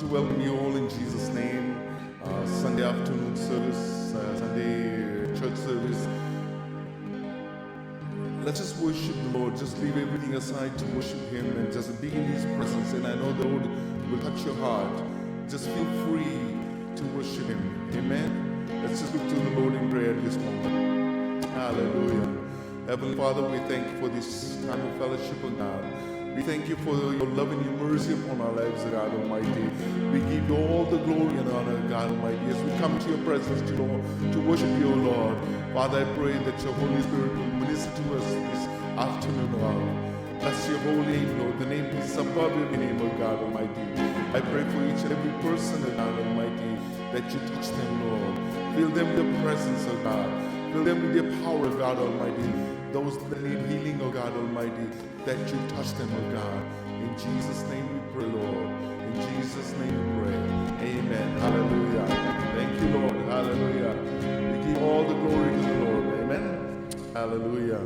to welcome you all in Jesus' name. Sunday afternoon service, Sunday church service. Let's just worship the Lord. Just leave everything aside to worship Him and just be in His presence. And I know the Lord will touch your heart. Just feel free to worship Him. Amen. Let's just look to the Lord in prayer this moment. Hallelujah. Heavenly Father, we thank you for this time of fellowship, oh God. We thank you for your love and your mercy upon our lives, God Almighty. We give you all the glory and honor, God Almighty, as we come to your presence to worship you, O Lord. Father, I pray that your Holy Spirit will minister to us this afternoon, Lord. Bless your holy name, Lord. The name is above every name, O God Almighty. I pray for each and every person, O God Almighty, that you touch them, Lord. Fill them with your presence, O God. Fill them with your power, O God Almighty. Those that need healing, O God Almighty, that you touch them, O God. In Jesus' name we pray, Lord. In Jesus' name we pray. Amen. Hallelujah. Thank you, Lord. Hallelujah. We give all the glory to the Lord. Amen. Hallelujah.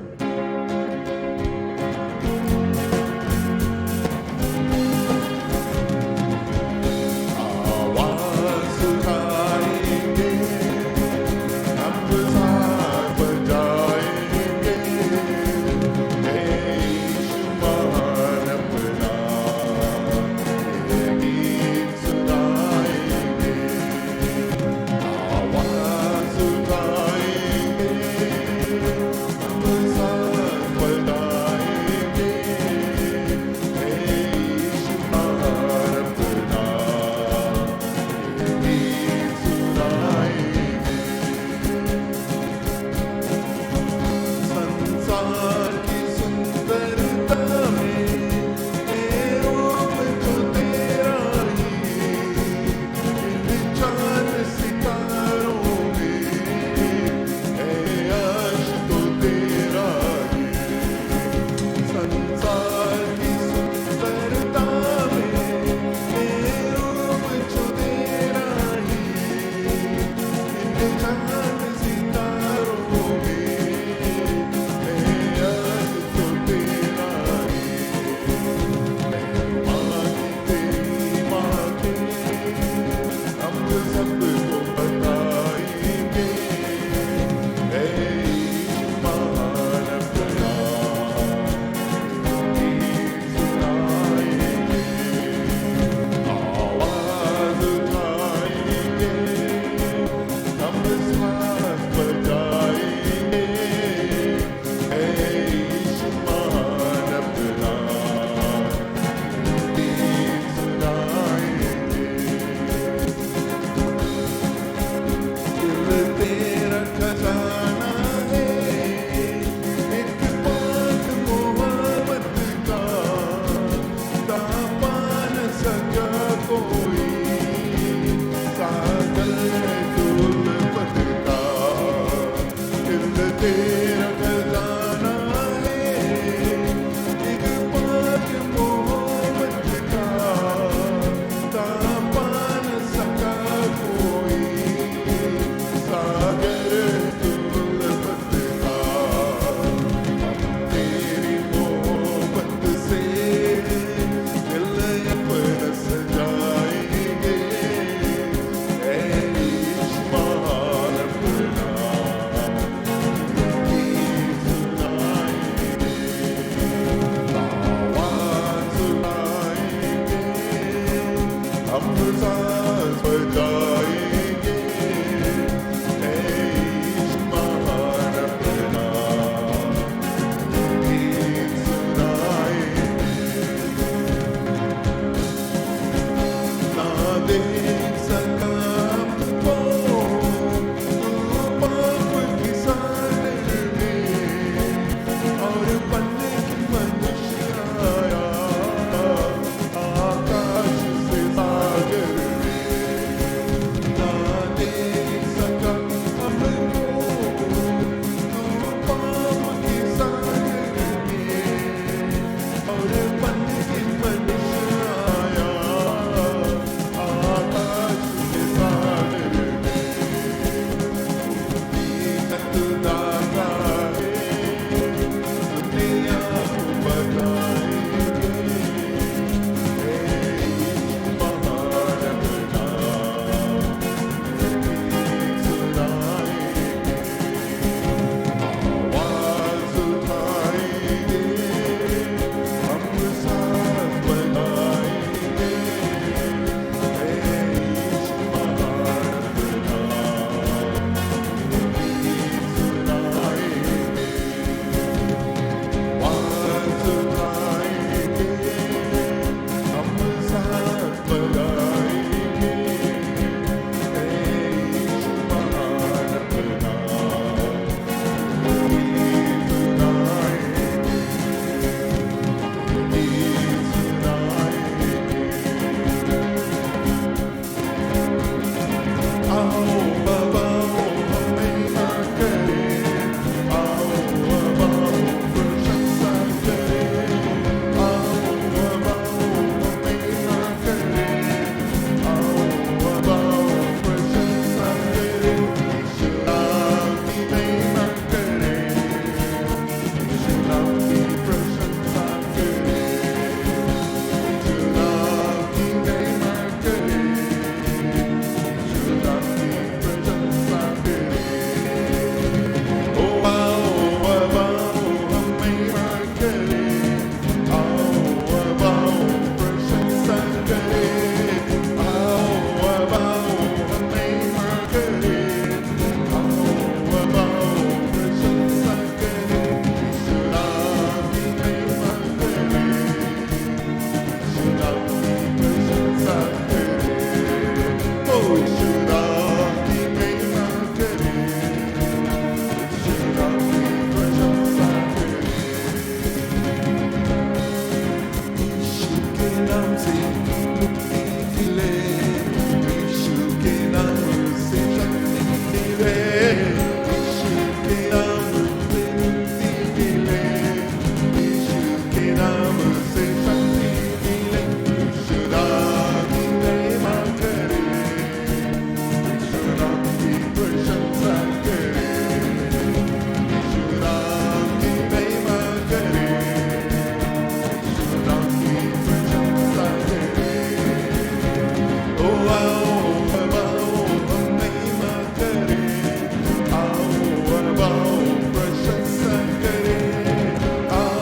यीशु नाम की महिमा करे, यीशु नाम की प्रशंसा करे। यीशु के नाम से मुक्ति मिले, यीशु के नाम से शक्ति मिले, यीशु के नाम से मुक्ति मिले, यीशु के नाम से शक्ति मिले। यीशु नाम की महिमा करे, यीशु नाम की प्रशंसा करे, यीशु नाम की महिमा करे, यीशु नाम की प्रशंसा करे। ओ आओ महिमा करे, आओ प्रशंसा करे, आओ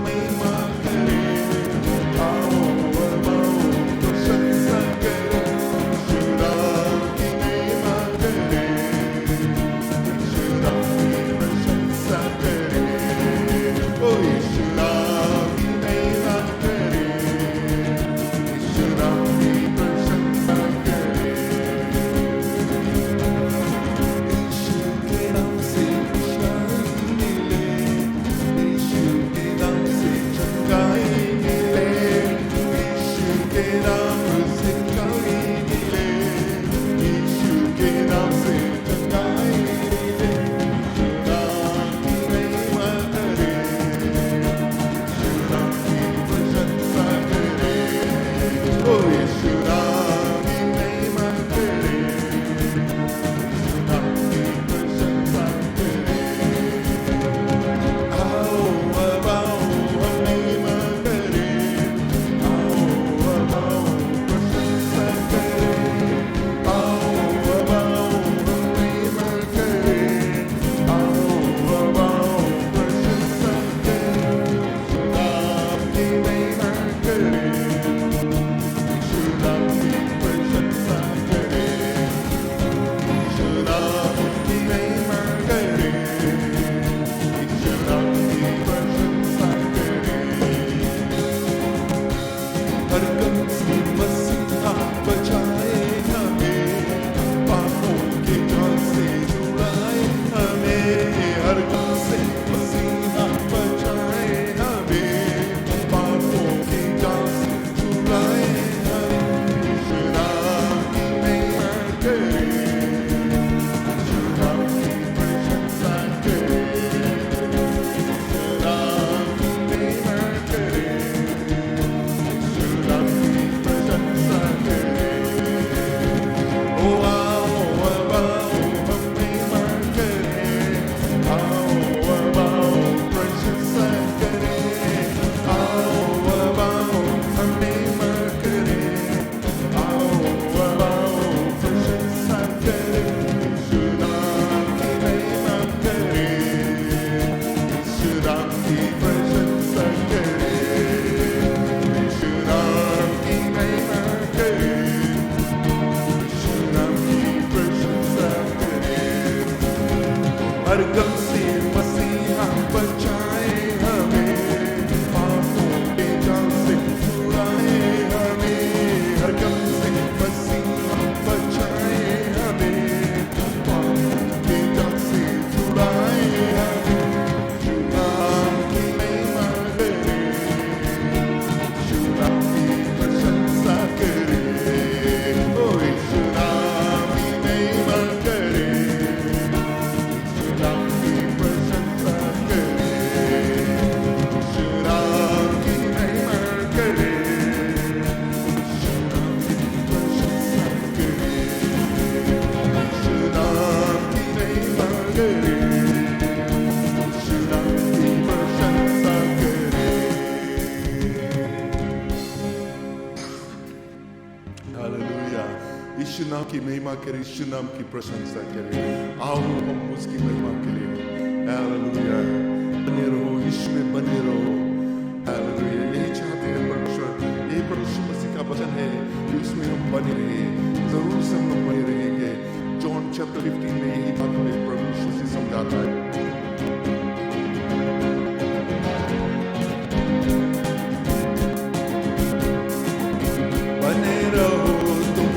महिमा करे, आओ प्रशंसा करे। यीशु नाम की महिमा करे, यीशु नाम की प्रशंसा करे। ओ यीशु नाम की महिमा करे, यीशु नाम की प्रशंसा करे। यीशु के नाम से शांति मिले, यीशु के नाम से चंगाई मिले, यीशु के नाम से चंगाई मिले, यीशु के नाम से चंगाई मिले। यीशु नाम की महिमा करे, यीशु नाम की प्रशंसा करे। ओ यीशु नाम की महिमा करे, यीशु नाम की प्रशंसा करे। आओ महिमा करे, आओ प्रशंसा करे, आओ महिमा करे, आओ प्रशंसा करे। यीशु नाम की महिमा करे, यीशु नाम की प्रशंसा करे, यीशु नाम की महिमा करे, यीशु नाम की प्रशंसा करे। हर गम से मसीहा बचाए हमें, पापों के जाल से छुड़ाए हमें। हर गम से मसीहा बचाए हमें, पापों के जाल से छुड़ाए हमें। यीशु नाम की महिमा करे, यीशु नाम की प्रशंसा करे, यीशु नाम की महिमा करे, यीशु नाम की प्रशंसा करे। ओ आओ महिमा करे, आओ प्रशंसा करे, आओ महिमा करे, आओ प्रशंसा करे। यीशु नाम की महिमा करे, यीशु नाम की प्रशंसा करे, यीशु नाम की महिमा करे, यीशु नाम की प्रशंसा करे। हर गम से मसीहा बचाए हमें, पापों के जाल से छुड़ाए हमें। हर गम से मसीहा बचाए हमें, पापों के जाल से छुड़ाए हमें। यीशु नाम की महिमा करे, यीशु नाम की प्रशंसा करे। ओ यीशु नाम की महिमा करे, यीशु नाम की प्रशंसा करे, यीशु नाम की महिमा करे, यीशु नाम की प्रशंसा करे, यीशु नाम की महिमा करे, यीशु नाम की प्रशंसा करे। हालेलुया। यीशु नाम की महिमा करे, यीशु नाम की प्रशंसा करे। आओ हम उसकी महिमा करें। हालेलुया। बने रहो, यीशु में बने रहो। हालेलुया। यही चाहते हैं परमेश्वर, यही परमेश्वर मसीह का वचन है कि उसमें हम बने रहे। जरूर से हम लोग बने रहेंगे। जॉन चैप्टर 15 में यही बात हमें परमेश्वर से समझाता है। बने रहो तुम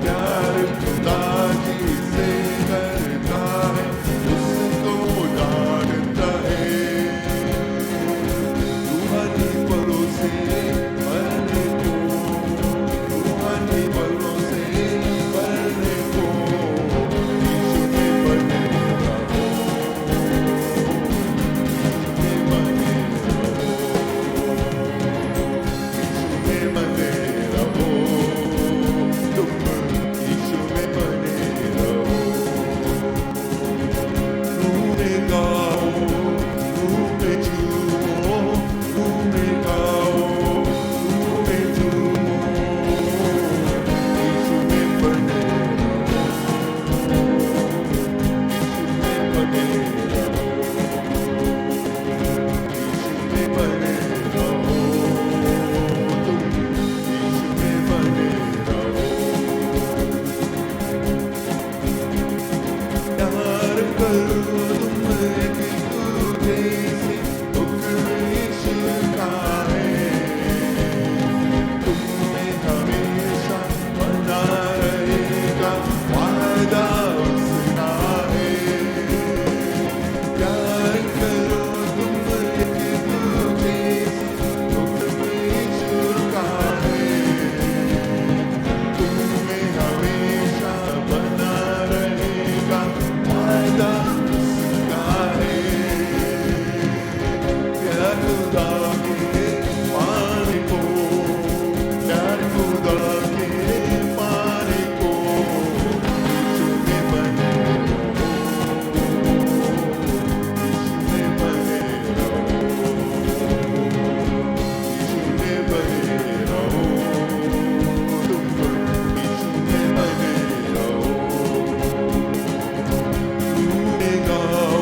प्यार खुदा जिसे करता है उसको डांटता है। रूहानी बलों से भरने को, रूहानी बलों से भरने को यीशु में बने रहो, यीशु में बने रहो, यीशु में बने रहो, तुम यीशु में बने रहो। रूह में गाओ, रूह में झूमो, रूह में गाओ, रूह में झूमो, यीशु में बने रहो, यीशु में बने रहो, यीशु में बने रहो, तुम यीशु में बने रहो। प्यार करो तुम एक दूजे से, हुक्म यीशु का है, तुम में हमेशा बना रहेगा, वादा उसका है। प्यार करो तुम एक दूजे से, हुक्म यीशु का है, तुम में हमेशा बना रहेगा, वादा उसका है। प्यार खुदा के पाने को, प्यार खुदा के पाने को यीशु में बने रहो, यीशु में बने रहो, यीशु में बने रहो, तुम यीशु में बने रहो। रूह में गाओ,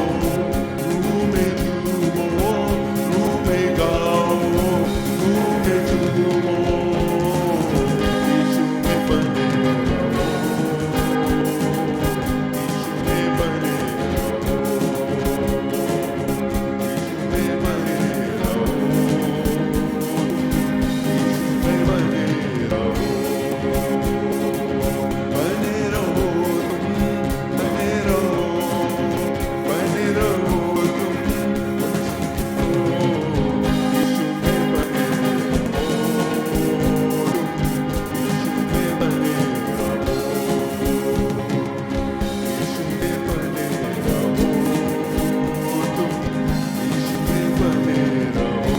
रूह में झूमो, रूह में गाओ, रूह में झूमो, यीशु में बने रहो, यीशु में बने रहो, यीशु में बने रहो, यीशु में बने रहो, बने रहो तुम, बने रहो, बने रहो तुम, यीशु में बने रहो, यीशु में बने रहो, यीशु में बने रहो, तुम यीशु में बने रहो।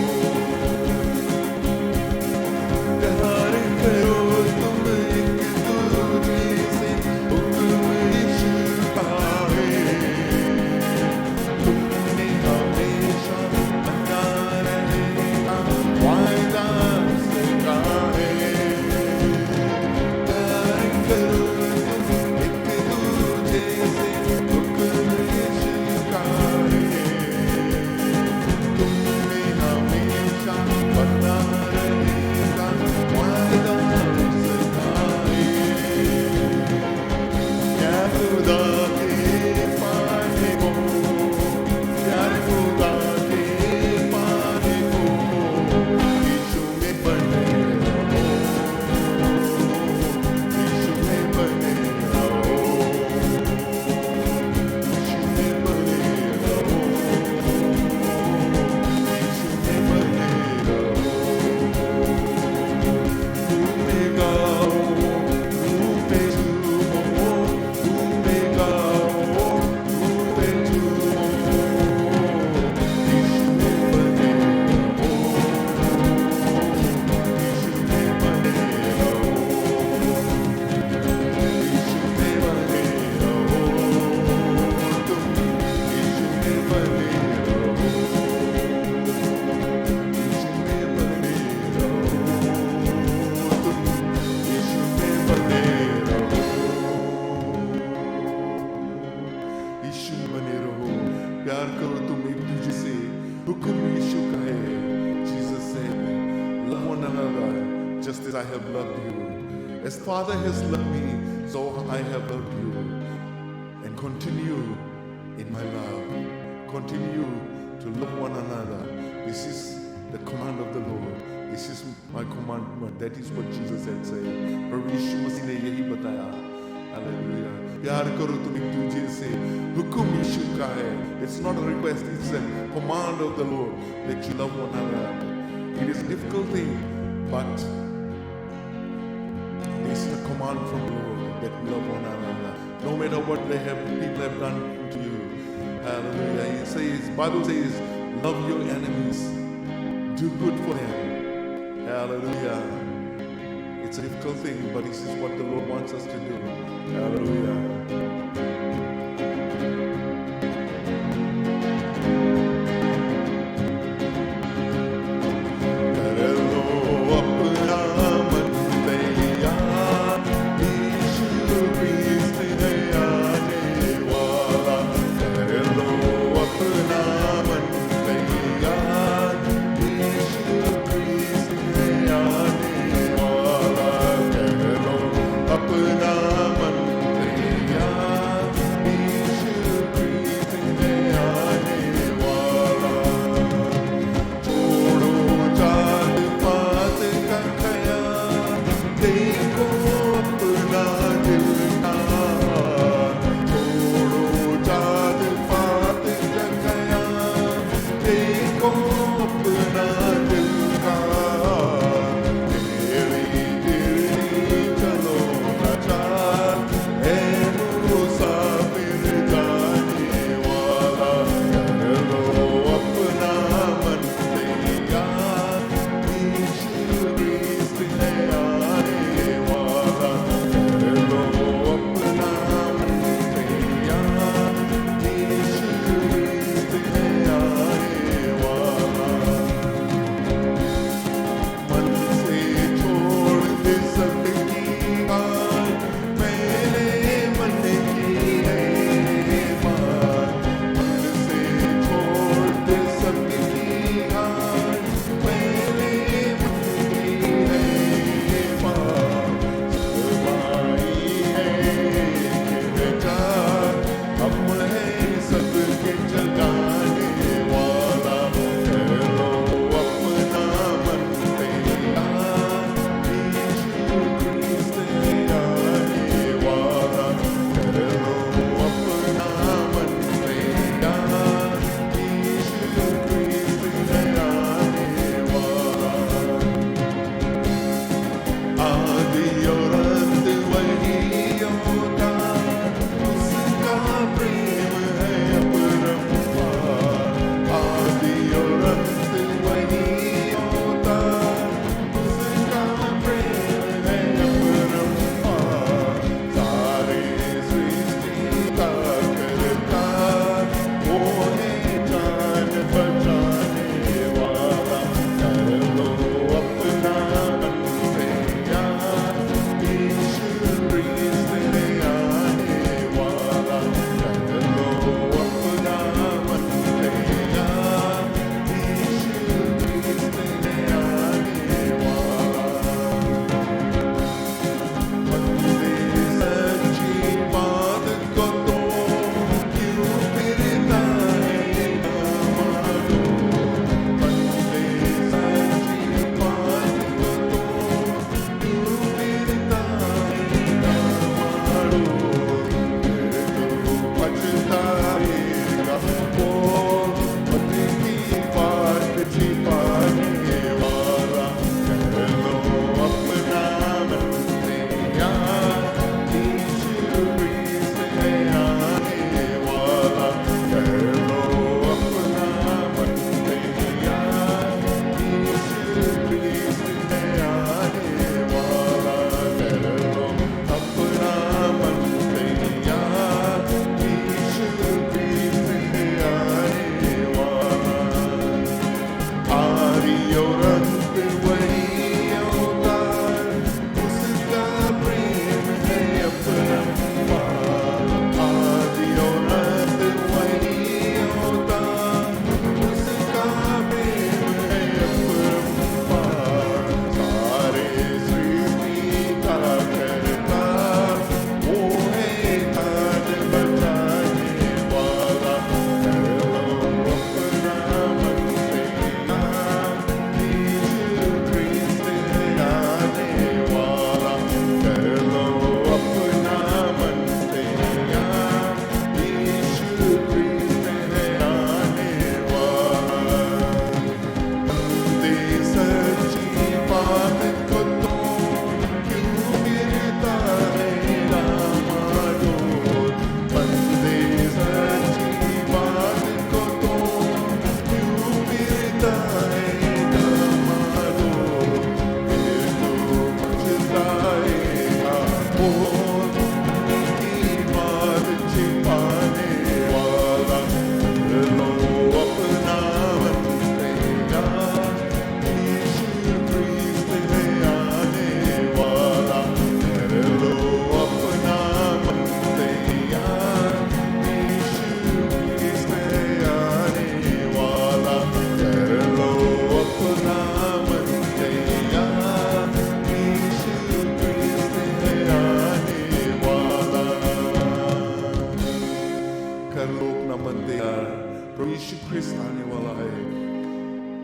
प्यार करो तुम एक दूजे से, हुक्म यीशु का है, तुम में हमेशा बना रहेगा, वादा उसका है। प्यार करो तुम एक दूजे से, हुक्म यीशु का है, तुम में हमेशा बना रहेगा, वादा उसका है। प्यार खुदा के पाने को, प्यार खुदा के पाने को यीशु में बने रहो, यीशु में बने रहो, यीशु में बने रहो, यीशु में बने रहो। रूह में गाओ, रूह में झूमो, रूह में गाओ, रूह में झूमो, यीशु में बने रहो, यीशु में बने रहो, यीशु में बने रहो, तुम यीशु में बने रहो, यीशु में बने रहो, तुम यीशु में बने रहो, यीशु में बने रहो। प्यार करो तुम एक दूजे से, हुक्म यीशु का है। Jesus said, love one another just as I have loved you. As Father has loved me, so I have loved you. And continue in my love. Continue to love one another. This is the command of the Lord. This is my commandment. That is what Jesus had said. प्रभु यीशु मसीह ने यही बताया प्यार करो तुम एक दूसरे से। हुक्म यीशु का है। It's not a request, it's a command of the Lord that you love one another. It is a difficult thing, but it's a command from the Lord that we love one another. No matter what people have done to you. Hallelujah. It says, Bible says, love your enemies. Do good for them. Hallelujah. It's a difficult thing, but this is what the Lord wants us to do. Hallelujah. Chalo,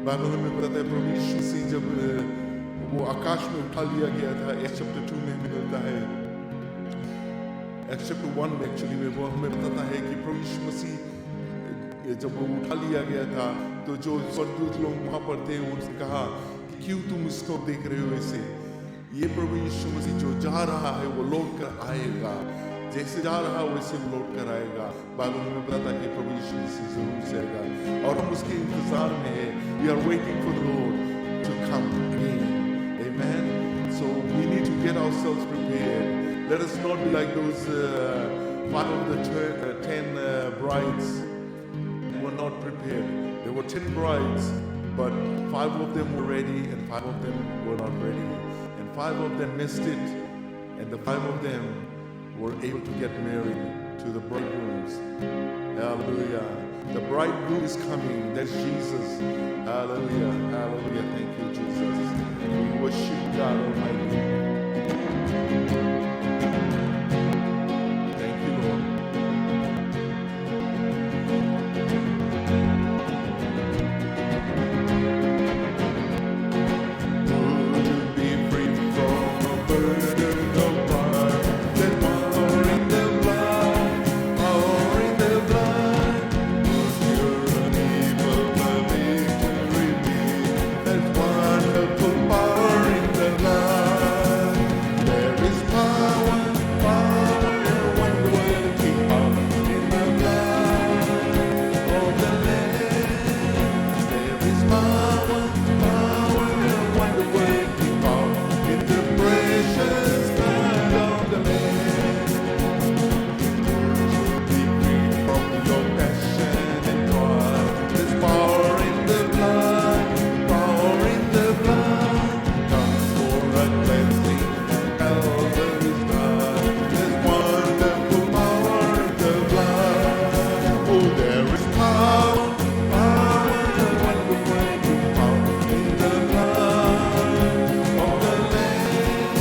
Bible में बताता है प्रभु यीशु मसीह जब वो आकाश में उठा लिया गया था, एक्स चैप्टर 2 में मिलता है, एक्स चैप्टर 1 में एक्चुअली में वो हमें बताता है कि प्रभु यीशु मसीह जब वो उठा लिया गया था तो जो स्वर्गदूत लोग वहां पर थे उनसे कहा क्यों तुम इसको देख रहे हो ऐसे, ये प्रभु यीशु मसीह जो जा रहा है वो लौट कर आएगा, जैसे जा रहा वैसे लौट कर आएगा। बाइबल में बताता है कि प्रभु यीशु मसीह जरूर से आएगा और हम उसके इंतजार में है। We are waiting for the Lord to come again. Amen. So we need to get ourselves prepared. Let us not be like those 5 of the 10 brides who were not prepared. There were 10 brides, but 5 of them were ready and 5 of them were not ready. And 5 of them missed it, and the 5 of them were able to get married to the bridegrooms. Hallelujah. The bridegroom is coming. That's Jesus. Hallelujah. Hallelujah. Thank you, Jesus. We worship God Almighty. Thank you, Lord. Would you be free from a burden of pride? That power in the blood, power in the blood. You're unable to victory be. That wonderful power in the blood. There is power, power, wonder-working power in the blood of the Lamb. There is power, power, wonder-working power in the precious blood of the Lamb. Be free from your passion and joy. There's power in the blood, power in the blood. Comes for a cleansing from Calvary's blood. There's wonderful power in the blood. Oh, there is power, power, wonder-working power in the blood of the Lamb.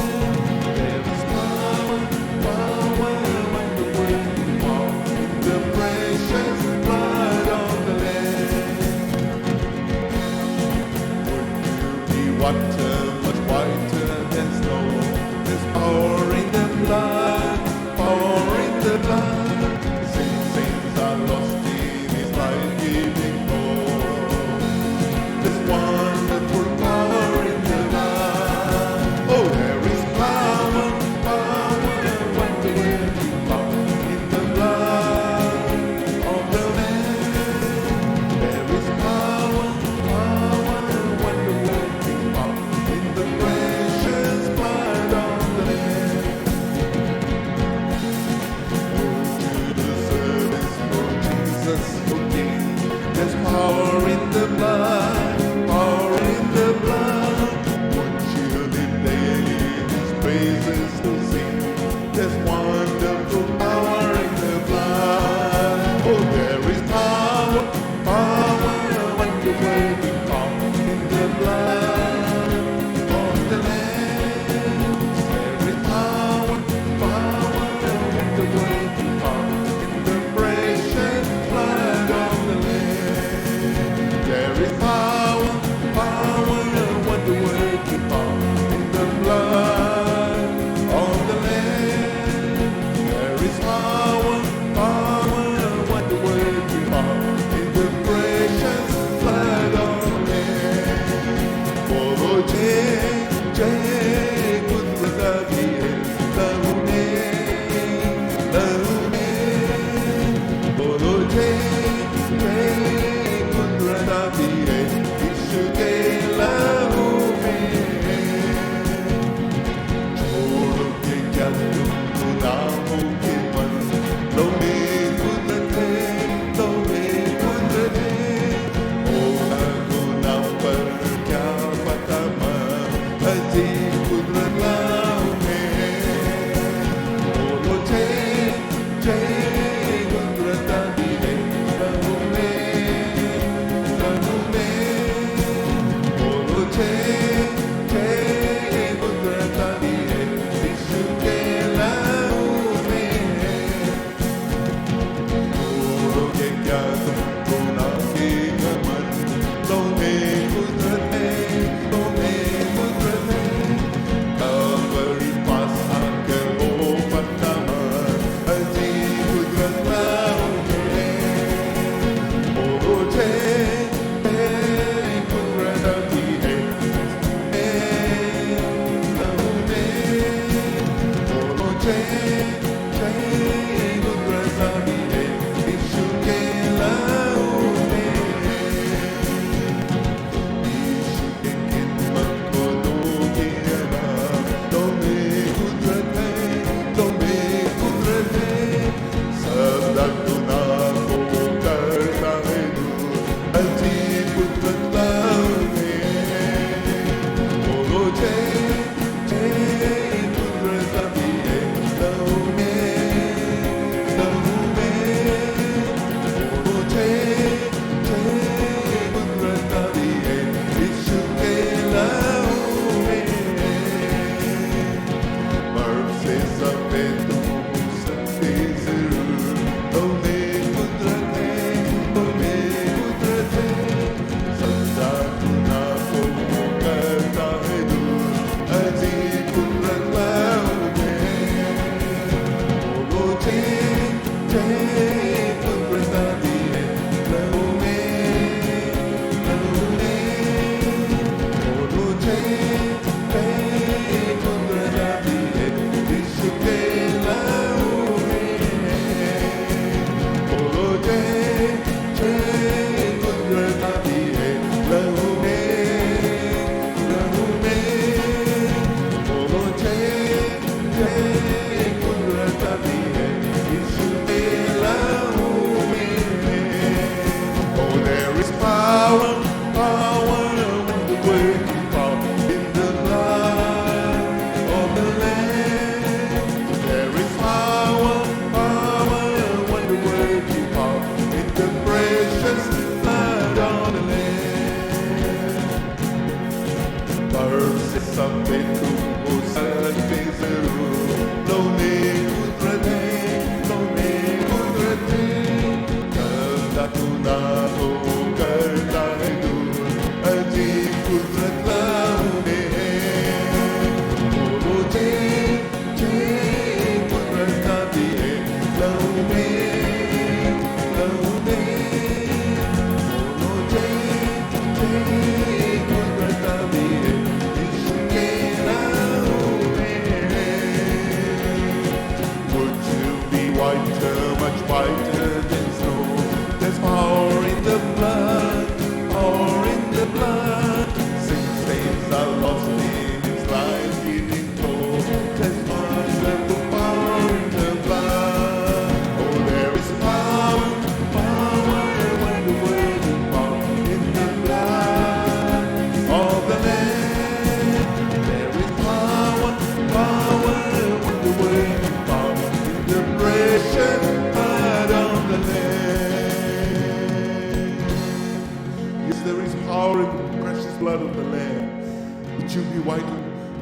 There is power, power, wonder-working power in the precious blood of the Lamb. Would you be water much whiter than snow? There's power in the blood, power in the blood. Sins are lost in His life-giving flow. There's wonderful power in the blood. Oh, there is power, power, wonder-working power in the blood of the Lamb. There is power, power, wonder-working power in the precious blood of the Lamb. To the service for Jesus, O King. There's power in the blood, power in the blood. Won't you live daily His praises to sing? There's wonderful power in the blood. Oh, there is power, power, wonder-working power in the blood of the Lamb. There is power, power, wonder-working power in the precious blood of the Lamb. There is power, power, wonder-working power in the blood of the Lamb. There is power, power, wonder-working power in the precious blood of the Lamb. Bolo jai kudrata diye lahu ne. Bolo jai kudrata diye Yishu ke lahu छोड़ के क्या तुम गुनाहों के मन, लो में कुदरते होगा गुनाह पर क्या पता मन अजीब कुदरत लाओ में। बोलो जय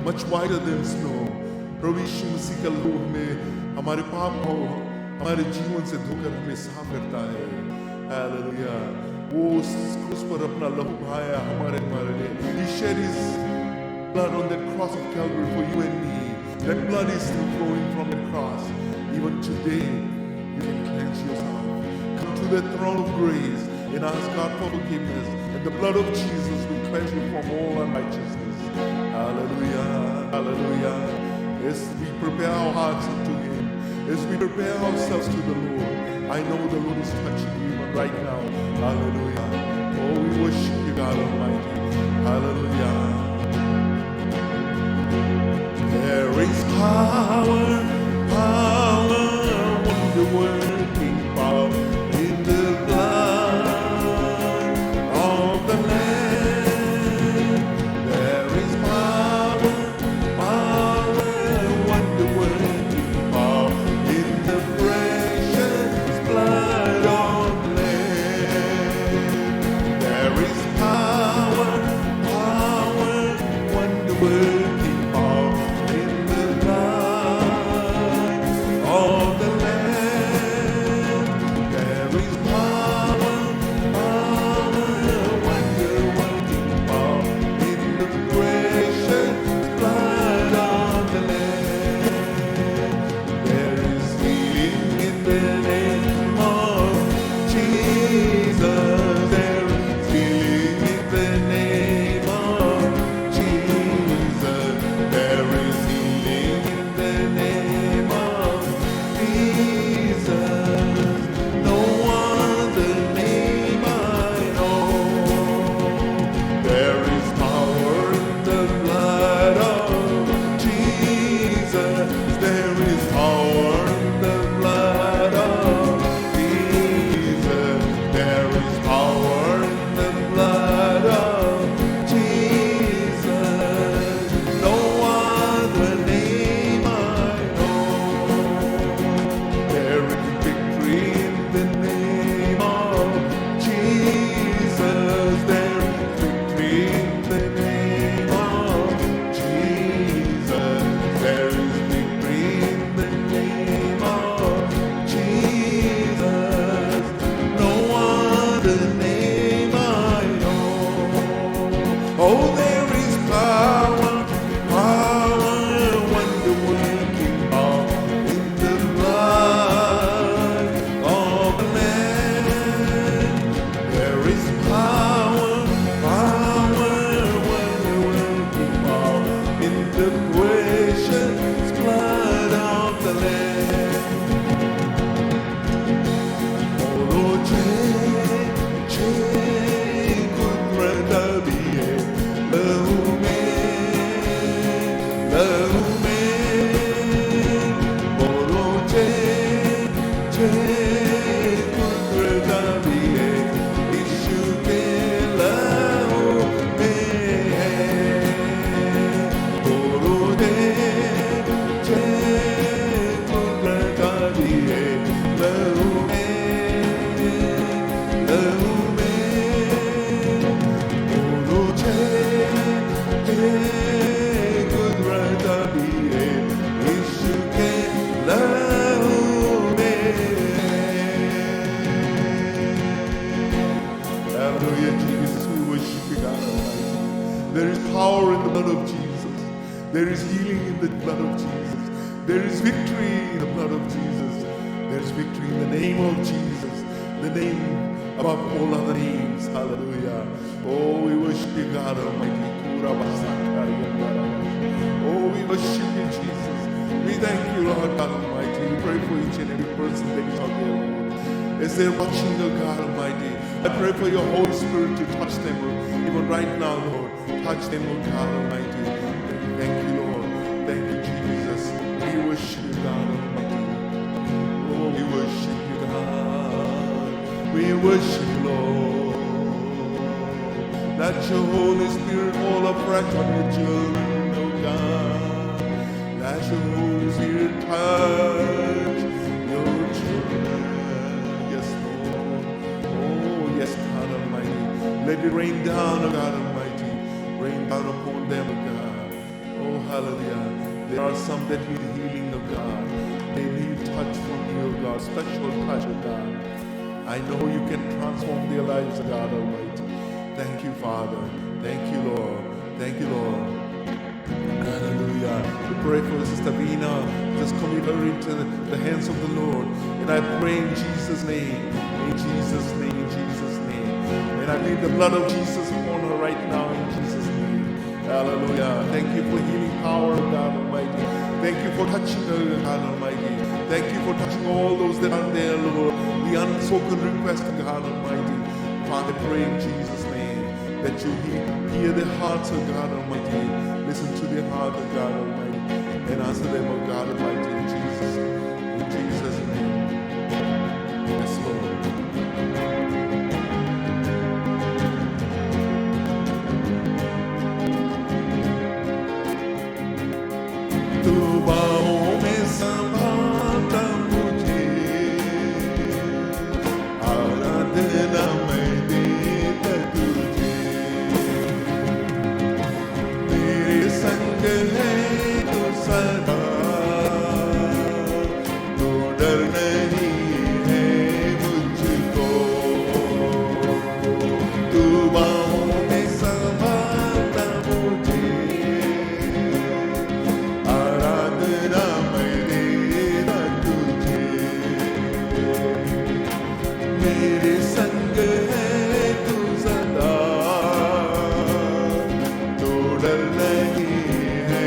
much whiter than snow. प्रभु यीशु मसीह का लहू हमें हमारे पाप को हमारे जीवन से धोकर हमें साफ करता है। हालेलुया। वो उस क्रूस पर अपना लहू बहाया हमारे लिए। He shed his blood on that cross of Calvary for you and me. That blood is still flowing from the cross. Even today, you can cleanse yourself. Come to the throne of grace and ask God for forgiveness. And the blood of Jesus will cleanse you from all unrighteousness. Hallelujah. Hallelujah. As we prepare our hearts unto Him, as we prepare ourselves to the Lord, I know the Lord is touching you even right now. Hallelujah. Oh, we worship you, God Almighty. Hallelujah. There is power, power, wonder-working power in the blood of the Lamb. There is power, power, wonder-working power in the precious blood of the Lamb. There is power, power, wonder-working power in the blood of the Lamb. There is power, power, wonder-working power in the precious blood of the Lamb. There is healing in the name of Jesus. There is healing in the name of Jesus. There is healing in the name of Jesus. No other name I know. There is power in the blood of Jesus. There is power in the blood of कुदरत भी है यीशु के लहू में है कुदरत भी है लहू Hallelujah, Jesus, we worship you, God Almighty. There is power in the blood of Jesus. There is healing in the blood of Jesus. There is victory in the blood of Jesus. There is victory in the name of Jesus, the name above all other names. Hallelujah. Oh, we worship you, God Almighty. Oh, we worship you, Jesus. We thank you, Lord God Almighty. We pray for each and every person that is out there, Lord. As they're watching, oh God Almighty, I pray for your Holy Spirit to touch them, even right now, Lord. Touch them, oh God Almighty. Thank you, Lord. Thank you, Jesus. We worship you, God Almighty. Oh, we worship you, God. We worship you, Lord. Let your Holy Spirit fall afresh on your children, oh God. Let your Holy Spirit touch your children. Yes, Lord. Oh, yes, God Almighty. Let it rain down, oh God Almighty. Rain down upon them, oh God. Oh, hallelujah. There are some that need healing, oh God. They need touch from you, oh God. Special touch, oh God. I know you can transform their lives, oh God Almighty. Thank you, Father. Thank you, Lord. Thank you, Lord. Hallelujah. We pray for Sister Vina. Just commit her into the hands of the Lord. And I pray in Jesus' name. In Jesus' name. In Jesus' name. And I plead the blood of Jesus upon her right now in Jesus' name. Hallelujah. Thank you for healing power, God Almighty. Thank you for touching her, God Almighty. Thank you for touching all those that are there, Lord. The unspoken request of God Almighty. Father, pray in Jesus' name that you hear the hearts of God Almighty. Listen to the heart of God Almighty and answer them, oh God Almighty, in Jesus' name. Yes, Lord. तू बाहों में संभालता मुझे, आराधना मैं देता तुझे, मेरे संग है तू सदा, तो डर नहीं है मुझको, तू बाहों में संभालता मुझे, आराधना मैं देता तुझे, मेरे संग है तू सदा, तो डर नहीं है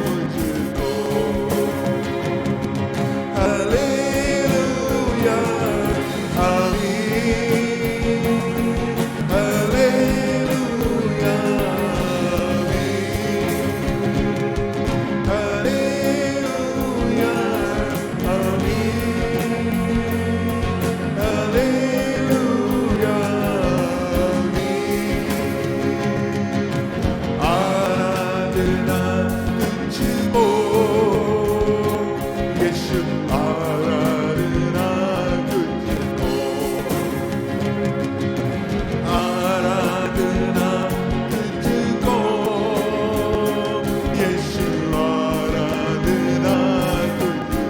मुझको। हालेलुया, आमीन, हालेलुया, हालेलुया, आमीन, हालेलुया, आमीन। आराधना तुझको, यीशु, आराधना तुझको, आराधना तुझको, यीशु, आराधना तुझको।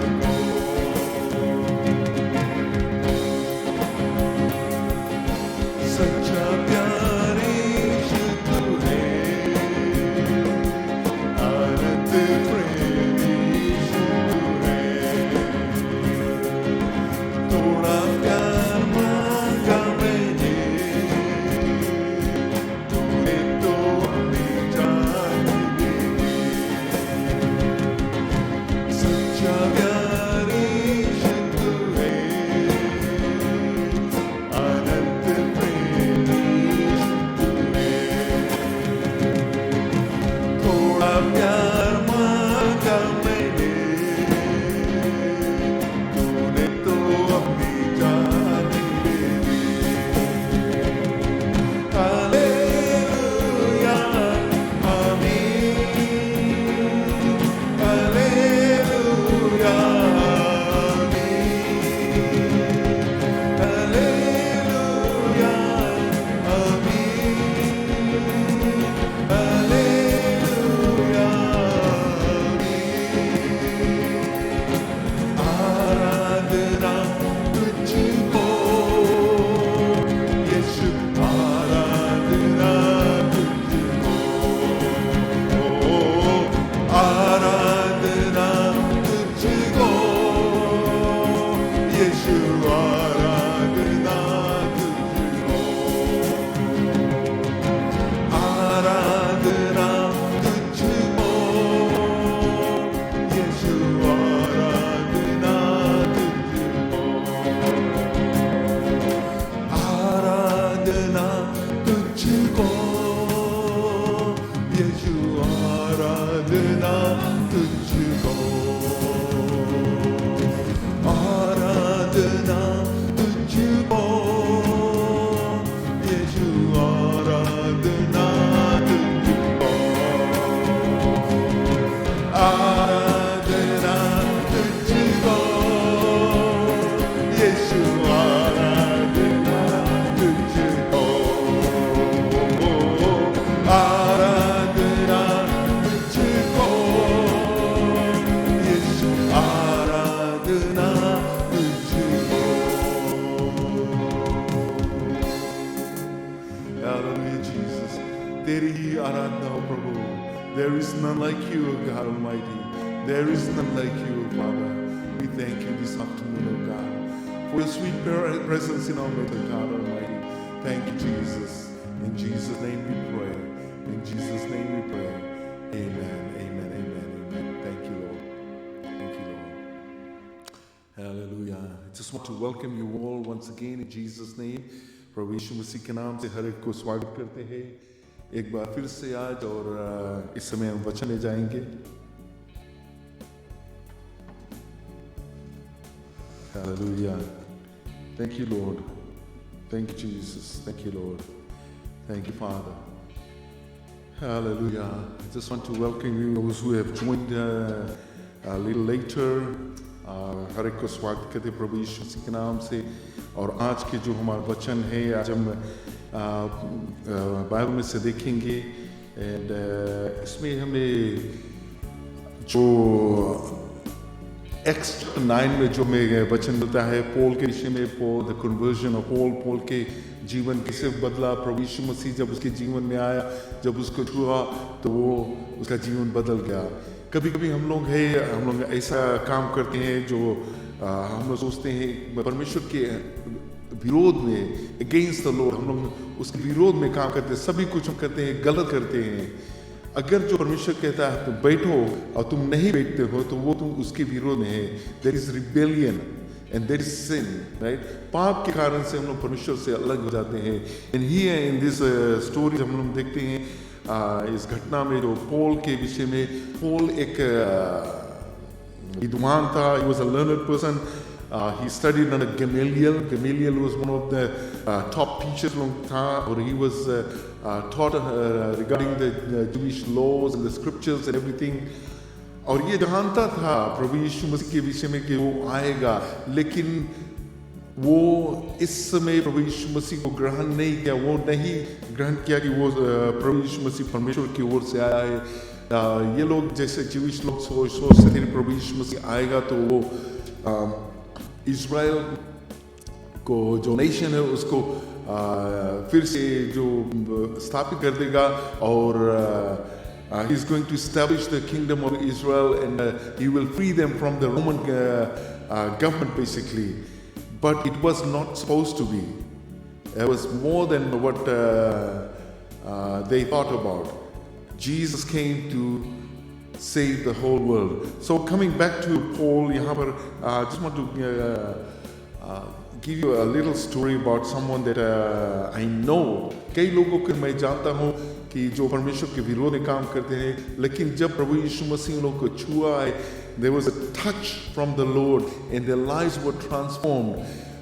सच्चा प्यार यीशु तू है, अनंत प्रेम यीशु तू है, थोड़ा प्यार मांगा मैंने, तूने तो हमें जान दी। सच्चा प्यार यीशु तू है, अनंत प्रेम यीशु तू है, थोड़ा प्यार मांगा मैंने, तूने तो यीशु आराधना तुझको, आराधना तुझको, यीशु आराधना तुझको, आराधना तुझको, यीशु आराधना तुझको, आराधना तुझको, यीशु आराधना तुझको, आराधना तुझको, यीशु आराधना तुझको, आराधना तुझको, यीशु आराधना तुझको। Hallelujah, Jesus. तेरी ही आराधना हो प्रभु. There is none like you, O God Almighty. There is none like you, O Father. We thank you this afternoon, O God, for your sweet presence in our midst, O God Almighty. Thank you, Jesus. In Jesus' name we pray. In Jesus' name we pray. Amen, amen, amen, amen. Thank you, Lord. Thank you, Lord. Hallelujah. I just want to welcome you all once again in Jesus' name. प्रभु यीशु मसीह के नाम से हर एक को स्वागत करते हैं एक बार फिर से आज, और इस समय हम वचन ले जाएंगे। Hallelujah. Thank you, Lord. Thank you, Jesus. Thank you, Lord. Thank you, Father. Hallelujah. I just want to welcome you, those who have joined a little later. हर एक को स्वागत करते प्रभु यीशु मसीह के नाम से। और आज के जो हमारा वचन है, आज हम बाइबल में से देखेंगे, एंड इसमें हमें जो एक्स 9 में जो हमें वचन मिलता है पॉल के विषय में, Paul the conversion of Paul के जीवन कैसे बदला। प्रभु यीशु मसीह जब उसके जीवन में आया, जब उसको छुआ तो वो उसका जीवन बदल गया। कभी कभी हम लोग ऐसा काम करते हैं जो हम लोग सोचते हैं परमेश्वर के विरोध में, अगेंस्ट द लॉर्ड, हम लोग उसके विरोध में काम करते हैं, सभी कुछ हम करते हैं, गलत करते हैं। अगर जो परमेश्वर कहता है तुम बैठो और तुम नहीं बैठते हो तो वो तुम उसके विरोध में है। There is rebellion and there is sin, right. पाप के कारण से हम लोग परमेश्वर से अलग हो जाते हैं। And here in this story हम लोग देखते हैं इस घटना में जो पॉल के विषय में, पॉल एक विद्वान था, he was a learned person. He studied under Gamaliel. Gamaliel was one of the top teachers long time, or he was taught regarding the Jewish laws and the scriptures and everything. और ये जानता था प्रभु यीशु मसीह के विषय में कि वो आएगा, लेकिन वो इस समय प्रभु यीशु मसीह को ग्रहण नहीं किया। वो नहीं ग्रहण किया कि वो प्रभु यीशु मसीह परमेश्वर की ओर से आया है। ये लोग जैसे जीविश लोग सोचते थे प्रभु यीशु मसीह आएगा तो वो इज़राइल को जो नेशन है उसको फिर से जो स्थापित कर देगा, और he is going to establish the kingdom of Israel, and he will free them from the Roman government basically. But it was not supposed to be. It was more than what they thought about. Jesus came to save the whole world. So coming back to Paul, यहाँ पर I just want to give you a little story about someone that I know. कई लोगों को मैं जानता हूँ कि जो परमेश्वर के विरोध में काम करते हैं, लेकिन जब प्रभु यीशु मसीह उन लोगों को छुआ है, there was a touch from the Lord and their lives were transformed.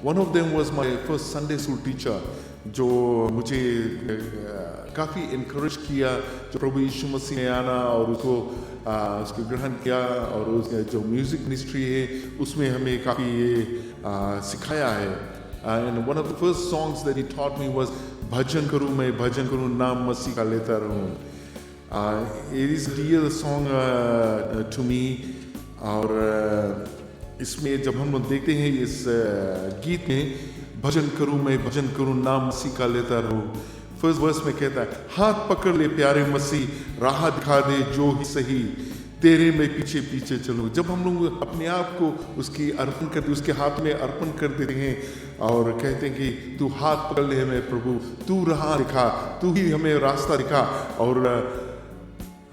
One of them was my first Sunday school teacher, जो मुझे काफ़ी encourage किया, जो प्रभु यीशु मसीह में आना और उसको ग्रहण किया, और उसका जो म्यूजिक मिनिस्ट्री है उसमें हमें काफ़ी ये सिखाया है। And one of the first songs that he taught me was भजन करूँ मैं भजन करूँ नाम मसीह का लेता रहूँ। It is a dear song to me। और इसमें जब हम लोग देखते हैं इस गीत में भजन करूँ मैं भजन करूँ नाम मसीह का लेता रहूँ, फर्स्ट वर्स में कहता है हाथ पकड़ ले प्यारे मसीह राह दिखा दे जो ही सही, तेरे में पीछे पीछे चलो। जब हम लोग अपने आप को उसकी अर्पण करते, उसके हाथ में अर्पण कर देते हैं और कहते हैं कि तू हाथ पकड़ ले हमें प्रभु, तू राह दिखा, तू ही हमें रास्ता दिखा, और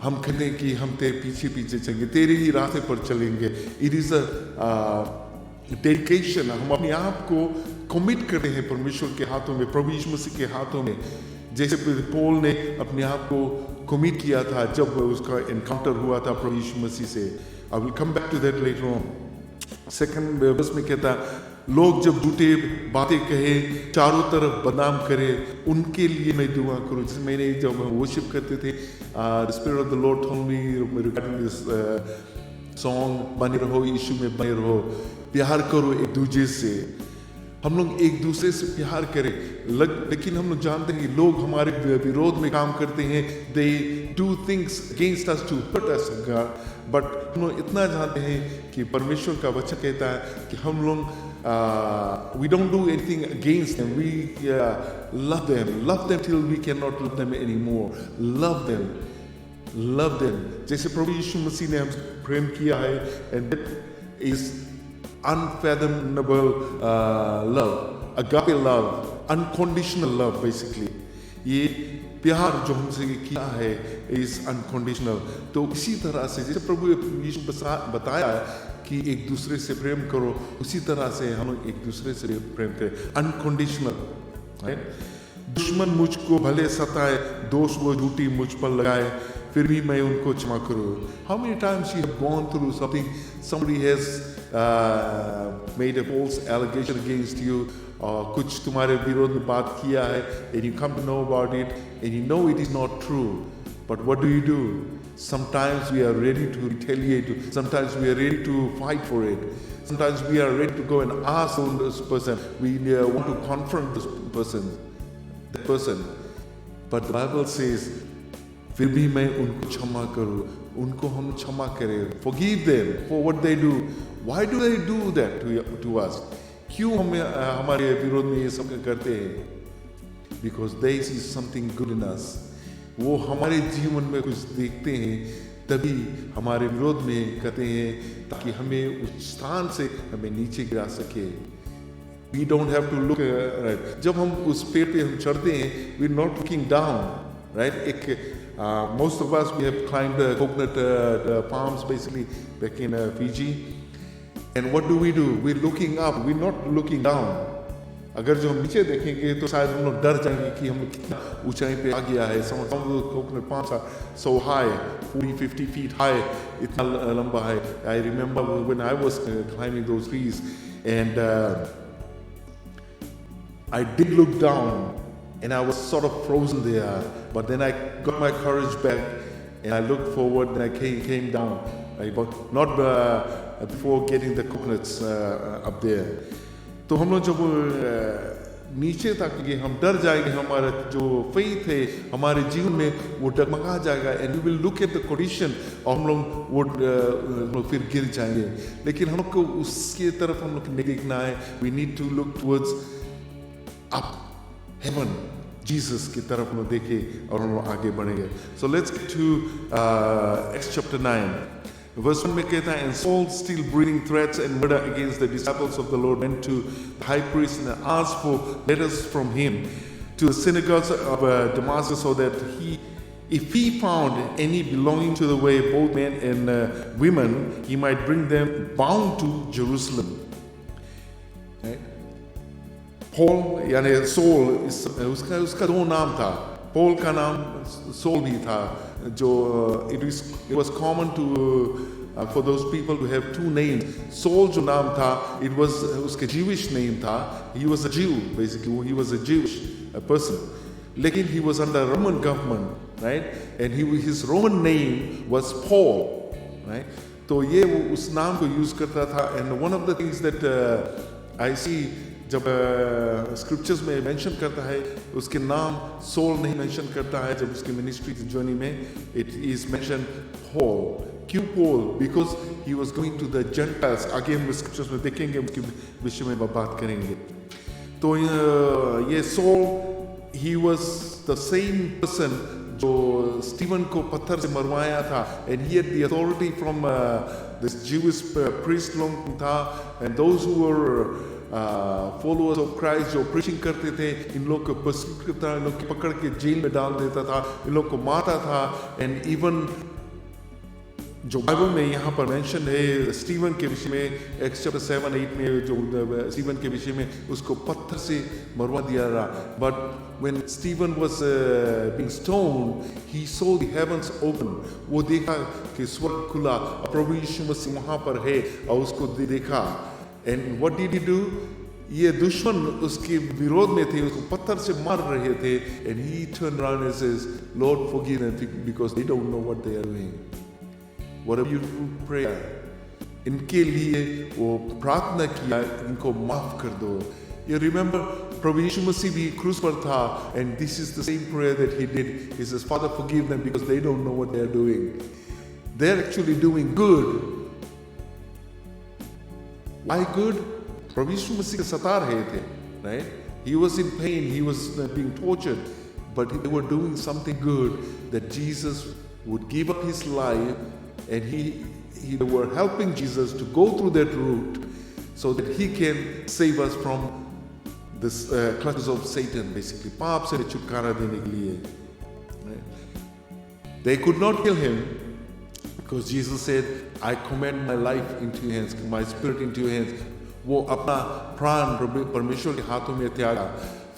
हम कहते हैं कि हम तेरे पीछे पीछे चलेंगे, तेरे ही रास्ते पर चलेंगे। It is a dedication. हम अपने आप को कमिट करते हैं परमेश्वर के हाथों में, प्रभु यीशु मसीह के हाथों में। जैसे पौल ने अपने आप को कमिट किया था जब उसका एनकाउंटर हुआ था प्रभु यीशु मसीह से। I will come back to that later on. Second verse में कहता, लोग जब झूठे बातें कहे, चारों तरफ बदनाम करे, उनके लिए मैं दुआ करूँ। जैसे मैंने जब वर्शिप करते थे, the spirit of the Lord told me regarding this song, बने रहो यीशु में, बने रहो, प्यार करो एक दूसरे से। हम लोग एक दूसरे से प्यार करें, लेकिन हम लोग जानते हैं कि लोग हमारे विरोध में काम करते हैं। They do things against us to hurt us God, but हम लोग इतना जानते हैं कि परमेश्वर का वचन कहता है कि हम लोग we don't do anything against them, we love them till we can not love them any more. Love them जैसे प्रभु यीशु मसीह ने हमसे प्रेम किया है, and that is unfathomable love, agape love, unconditional love basically। ये प्यार जो हमसे किया है is unconditional। तो इसी तरह से जैसे प्रभु यीशु बताया कि एक दूसरे से प्रेम करो, उसी तरह से हम लोग एक दूसरे से प्रेम करें, unconditional। दुश्मन मुझको भले सताए, दोष वो झूठी मुझ पर लगाए, फिर भी मैं उनको क्षमा करूँ। How many times you have gone through something, somebody has made a false allegation against you, और कुछ तुम्हारे विरोध में बात किया है, and you come to know about it, and you know it is not true, but what do? Sometimes we are ready to retaliate, sometimes we are ready to fight for it, sometimes we are ready to go and ask this person, we want to confront this person, but the Bible says, फिर भी मैं उनको क्षमा करूं, उनको हम क्षमा करें। Forgive them for what they do. Why do they do that to us? क्यों हमारे विरोध में ये सब करते हैं? Because they see something good in us. वो हमारे जीवन में कुछ देखते हैं, तभी हमारे विरोध में कहते हैं, ताकि हमें उस स्थान से हमें नीचे गिरा सके। We don't have to look right. जब हम उस पेड़ पे हम चढ़ते हैं, we're not looking down, right? Most of us, we have climbed coconut palms basically back in Fiji, and what do? We're looking up, we're not looking down. अगर जो हम नीचे देखेंगे तो शायद हम लोग डर जाएंगे कि हम लोग कितना ऊंचाई पे आ गया है। Some of the coconut palms are so high, 40-50 feet high, इतना लंबा है। I remember when I was climbing those trees, and I did look down, and I was sort of frozen there, but then I got my courage back, and I looked forward, and I came down, right? But not before getting the coconuts up there. तो हम लोग जब नीचे तक गए, हम डर जाएंगे, हमारा जो फेथ है हमारे जीवन में वो डगमगा जाएगा, and we will look at the condition, और हम लोग वो फिर गिर जाएंगे। लेकिन हम लोग को उसके तरफ हम लोग नहीं देखना है। We need to look towards up, heaven, Jesus की तरफ हम देखें और हम आगे बढ़ेंगे। So let's get to Acts chapter 9. Verse 1 में कहता है, and Saul, still breathing threats and murder against the disciples of the Lord, went to the high priest and asked for letters from him to the synagogues of Damascus, so that if he found any belonging to the way, both men and women, he might bring them bound to Jerusalem. Right? Paul यानी soul, उसका दो नाम था। Paul का नाम soul भी था, जो it was common to for those people to have two names. Saul जो नाम था, it was उसका Jewish name था। He was a Jew basically, he was a Jewish person, लेकिन he was under Roman government, right? And his Roman name was Paul, right? तो ये वो उस नाम को यूज करता था। And one of the things that I see, जब स्क्रिप्चर्स में मेंशन करता है, उसके नाम सोल नहीं मेंशन करता है। जब उसके मिनिस्ट्री जर्नी में इट इज मेंशन पॉल। क्यों Paul? Because he was going to the gentiles. आगे हम स्क्रिप्चर्स में देखेंगे, उसके विषय में बात करेंगे। तो ये Saul, he was the same person जो स्टीवन को पत्थर से मरवाया था, and he had the authority from this Jewish priest लोग था, and those who were followers of Christ जो preaching करते थे, इन लोग को persecute करता था, इन लोग को पकड़ के जेल में डाल देता था, इन लोग को मारता था, and even जो बाइबल में यहाँ पर मेंशन है स्टीवन के विषय में, एक्स चैप्टर 7-8 में जो स्टीवन के विषय में उसको पत्थर से मरवा दिया रहा. But when Stephen was being stoned, he saw the heavens open. वो देखा कि स्वर्ग खुला, प्रभु यीशु मसीह वहाँ पर है और उसको देखा. And what did he do? ये दुश्मन उसके विरोध में थे, उसको पत्थर से मार रहे थे, and he turned around and says, Lord forgive them because they don't know what they are doing. Whatever you do prayer, इनके लिए वो प्रार्थना किया, इनको माफ कर दो. You remember, प्रभु यीशु मसीह भी क्रूस पर था, and this is the same prayer that he did. He says, Father, forgive them because they don't know what they are doing. They're actually doing good. Why good? प्रभु यीशु मसीह के सता रहे थे, right? He was in pain, he was being tortured, but they were doing something good, that Jesus would give up his life, and they were helping Jesus to go through that route so that he can save us from this clutches of Satan, basically. पाप से छुटकारा देने के लिए. They could not kill him because Jesus said, I commend my life into your hands, my spirit into your hands. वो अपना प्राण परमेश्वर के हाथों में त्यागा.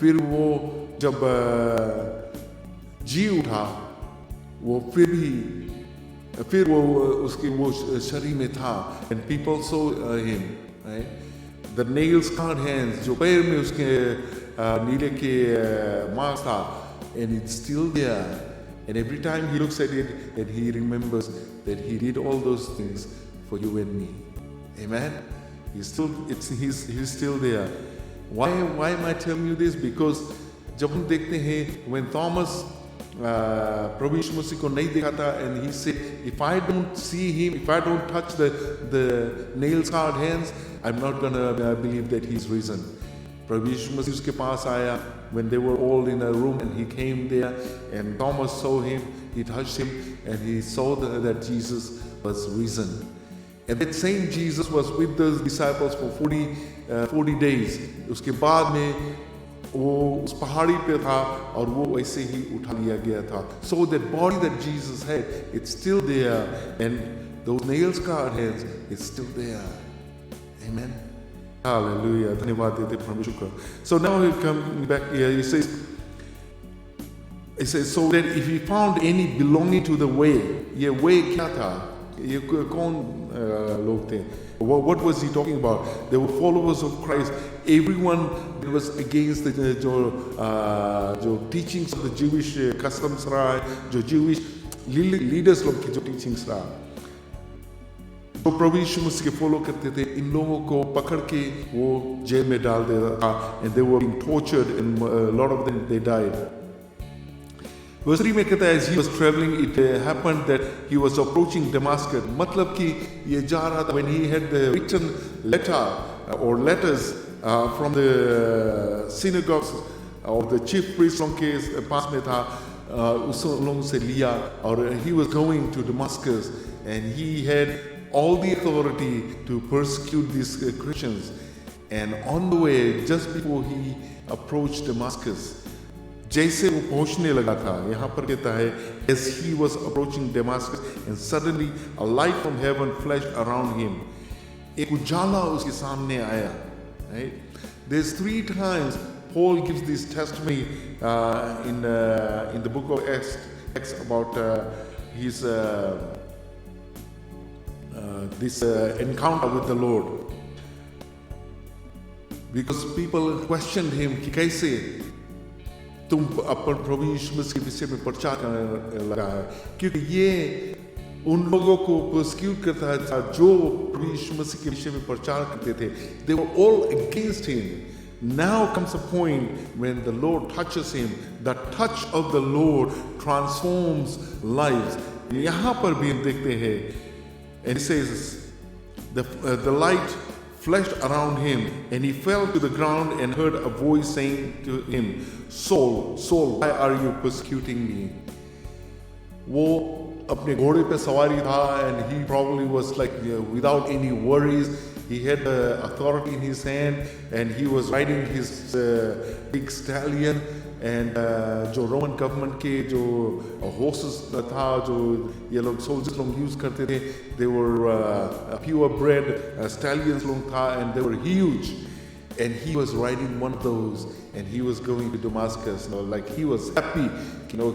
फिर वो जब जी उठा, वो फिर वो उसके वो शरीर में था, and people saw him, right? The nail scarred hands, जो पैर में उसके नीले के मार्क्स था, and it's still there. And every time he looks at it, and he remembers that he did all those things for you and me. Amen. He's still there. Why am I telling you this? Because जब हम देखते हैं when Thomas प्रभु यीशु मसीह को नहीं देखा था, and he said, if I don't see him, if I don't touch the nail scarred hands, I'm not gonna believe that he's risen. प्रभु यीशु मसीह उसके पास आया when they were all in a room, and he came there, and Thomas saw him, he touched him, and he saw that Jesus was risen. And that same Jesus was with the disciples for 40 days. उसके बाद में वो उस पहाड़ी पे था और वो वैसे ही उठा लिया गया था. So that body that Jesus had, it's still there, and those nail scarred hands, it's still there. Amen. Hallelujah. धन्यवाद देते परमेश्वर को. So now he come back here. He says, so that if he found any belonging to the way, ये way क्या था? ये कौन लोग थे? What was he talking about? They were followers of Christ. Everyone that was against the जो teachings of the Jewish customs रहा, जो Jewish leaders लोग की जो teachings रहा, जो प्रभु यीशु मसीह के follow करते थे, इन लोगों को पकड़ के वो जेल में डाल देता था, and they were being tortured, and a lot of them they died. Verse 3 में कहता है, as he was traveling, it happened that he was approaching Damascus. मतलब कि ये जा रहा था, when he had the written letter or letters from the synagogues or the chief priests लोगों के पास में था, उस लोगों से लिया, और he was going to Damascus, and he had all the authority to persecute these Christians. And on the way, just before he approached Damascus, जैसे वो पहुंचने लगा था, यहाँ पर कहता है, as he was approaching Damascus, and suddenly a light from heaven flashed around him. एक उजाला उसके सामने आया. Right? There's 3 times Paul gives this testimony in the book of Acts about his this encounter with the Lord, because people questioned him कि कैसे तुम अपन प्रभु यीशु मसीह के विषय में प्रचार करने लगा है, क्योंकि ये उन लोगों को persecute करता था जो प्रभु यीशु मसीह के विषय में प्रचार करते थे. They were all against him. Now comes a point when the Lord touches him. The touch of the Lord transforms lives. यहाँ पर भी हम देखते हैं, and it says the light flashed around him, and he fell to the ground and heard a voice saying to him, Saul, Saul, why are you persecuting me? वो अपने घोड़े पे सवारी था, and he probably was like without any worries. He had the authority in his hand, and he was riding his big stallion. And जो Roman government के जो horses था, जो ये लोग soldiers लोग यूज करते थे, they were purebred stallions लोग था, and they were huge. And he was riding one of those, and he was going to Damascus. Like he was happy,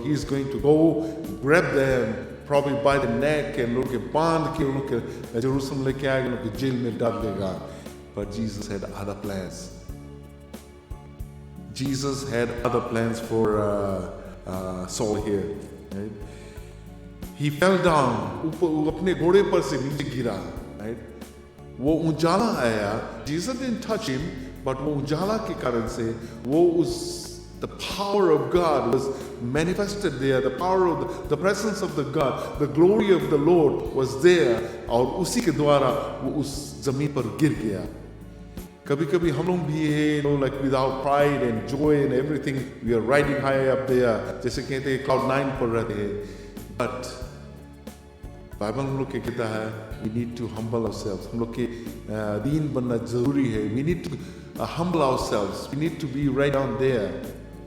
he's going to go grab them, probably by the neck, and look at बांध के उनके Jerusalem लेके आएगा, उनके jail में डाल देगा. But Jesus had other plans. Jesus had other plans for Saul here. Right? He fell down. अपने घोड़े पर से नीचे गिरा. Right? वो उजाला आया. Jesus didn't touch him, but वो उजाला के कारण से वो the power of God was manifested there. The power of the presence of the God, the glory of the Lord was there. और उसी के द्वारा वो उस जमीन पर गिर गया. कभी कभी हम लोग भी है, like without pride and joy and everything, we are riding high up there, जैसे कहते हैं cloud 9 पर रहते हैं. But बाइबल हम लोग क्या कहता है, we need to humble ourselves. हम लोग के दीन बनना जरूरी है. We need to humble ourselves. We need to be right down there.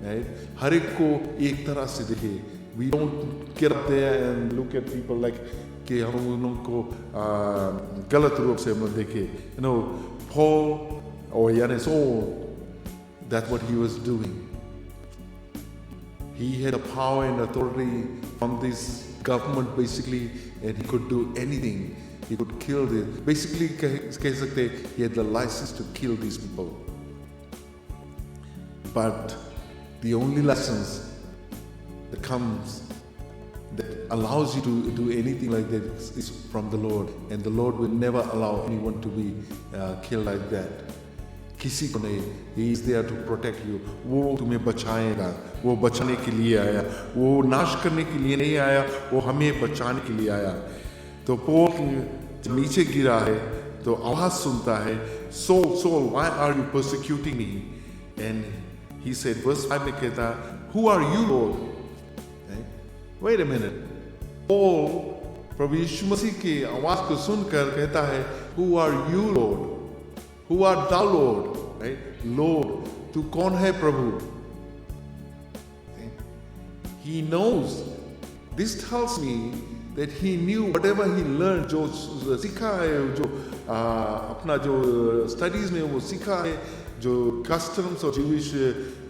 Right? हर एक को एक तरह से देखे. We don't get up there and look at people like कि हम उनको गलत रूप से हम देखे. Paul or Saul, that's what he was doing. He had a power and authority from this government basically, and he could do anything. He could kill them. Basically, कह सकते he had the license to kill these people. But the only license that comes, that allows you to do anything like that is from the Lord, and the Lord will never allow anyone to be killed like that. किसी को नहीं. He is there to protect you. वो तुम्हें बचाएगा. वो बचाने के लिए आया. वो नाश करने के लिए नहीं आया. वो हमें बचाने के लिए आया. तो पॉल जब नीचे गिरा है तो आवाज सुनता है, Saul, Saul, why are you persecuting me? And he said, verse 5 में कहता, who are you, Lord? Wait a minute. Paul प्रभु यीशु मसीह की आवाज को सुनकर कहता है, who are you, Lord? Who art thou, Lord? Right? Lord, तू कौन है प्रभु? He knows. This tells me that he knew whatever he learned, जो सीखा है, जो अपना जो studies में वो सीखा है, जो customs or Jewish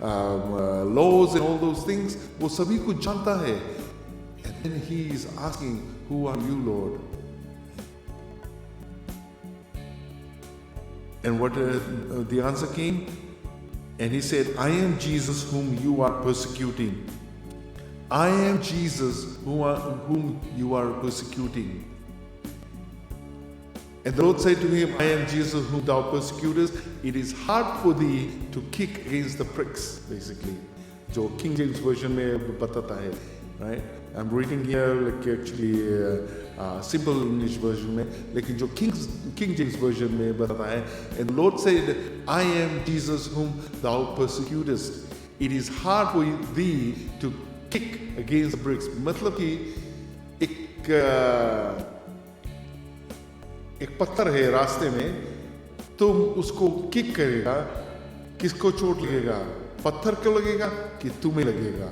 laws and all those things, वो सभी कुछ जानता है. And then he is asking, who are you, Lord? And what the answer came? And he said, I am Jesus whom you are persecuting. I am Jesus whom you are persecuting. And the Lord said to him, I am Jesus whom thou persecutest. It is hard for thee to kick against the pricks, basically. जो King James Version में बताता है, right? I'm reading here like actually simple English version में, लेकिन जो King James Version में बताता है, and the Lord said, I am Jesus whom thou persecutest. It is hard for thee to kick against the bricks. मतलब कि एक पत्थर है रास्ते में, तुम उसको किक करेगा, किसको चोट लगेगा? पत्थर को लगेगा कि तुम्हें लगेगा?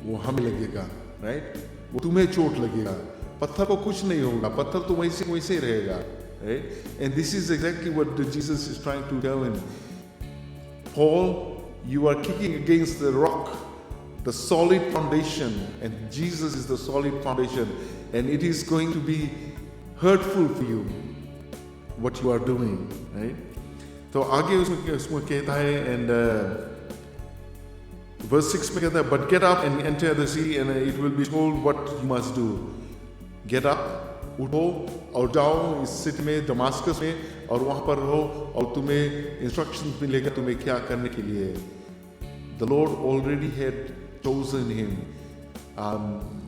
वो हमें लगेगा, राइट? वो तुम्हें चोट लगेगा. पत्थर को कुछ नहीं होगा, पत्थर तो वैसे रहेगा, right? And this is exactly what Jesus is trying to tell him. Paul, you are kicking against the rock, the solid foundation, and Jesus is the solid foundation, and it is going to be hurtful for you what you are doing, right? तो आगे उसमें कहता है, and verse 6 में कहता है, but get up and enter the city, and it will be told what you must do. Get up, उठो और जाओ इस सिटी में, दमास्कस में, और वहाँ पर रहो, और तुम्हें instructions मिलेगा तुम्हें क्या करने के लिए. The Lord already had chosen him.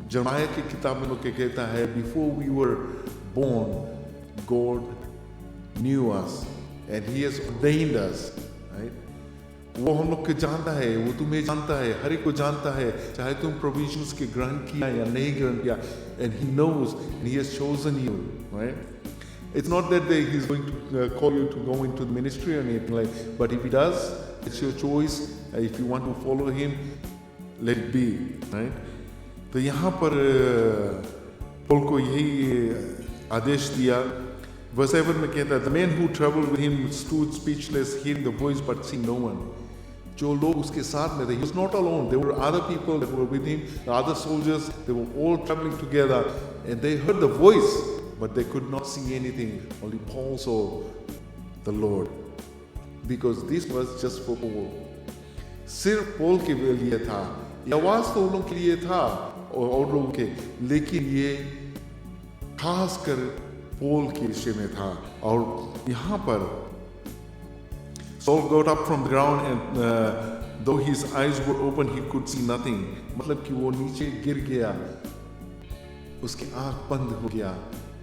Jeremiah की किताब में लोग कहता है, before we were born, God knew us and He has ordained us, right? वो हम लोग को जानता है, वो तुम्हें जानता है, हर एक को जानता है, चाहे तुम प्रोविजंस के ग्रहण किया या नहीं ग्रहण किया, and he knows and he has chosen you, right? It's not that he's going to call you to go into the ministry or anything like, but if he does, it's your choice. If you want to follow him, let it be, right? तो यहाँ पर पौल को यही आदेश दिया। Verse 7 में कहता है, the men who traveled with him stood speechless, hearing the voice but seeing no one. जो लोग उसके साथ में थे, he was not alone. There were other people that were with him, the other soldiers. They were all traveling together, and they heard the voice, but they could not see anything. Only Paul saw the Lord, because this was just for Paul. सिर्फ पौल के लिए था, ये आवाज तो उन लोगों के लिए था और लोगों के, लेकिन ये खास कर पौल के विषय में था। और यहाँ पर Saul got up from the ground and though his eyes were open, he could see nothing. मतलब कि वो नीचे गिर गया, उसकी आंख बंद हो गया।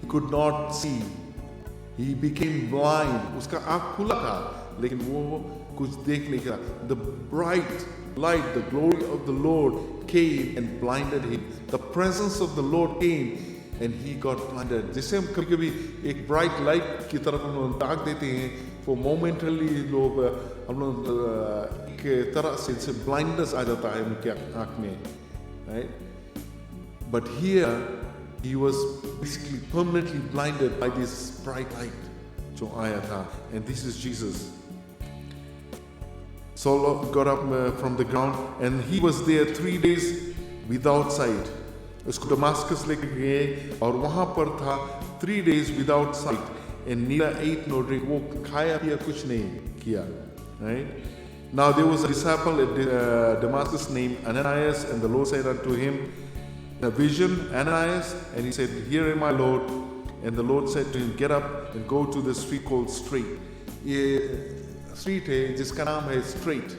He could not see. He became blind. उसका आंख खुला था, लेकिन वो कुछ देख नहीं रहा। The bright light, the glory of the Lord came and blinded him. The presence of the Lord came and he got blinded. जैसे हम कभी-कभी एक bright light की तरफ हम लोग ताक देते हैं, for momentarily लोग हम लोग एक तरह से blindness आ जाता है उनके आँख में, right? But here he was basically permanently blinded by this bright light जो आया था, and this is Jesus. Saul got up from the ground and he was there 3 days without sight. उसको दमास्कस लेके गए और वहाँ पर था 3 days without sight, and neither ate nor drink. वो खाया पिया कुछ नहीं किया, right? Now there was a disciple at Damascus named Ananias, and the Lord said unto him in a vision, Ananias, and he said, Here am I, Lord. And the Lord said to him, Get up and go to the street called Straight. ये street है जिसका नाम है Straight.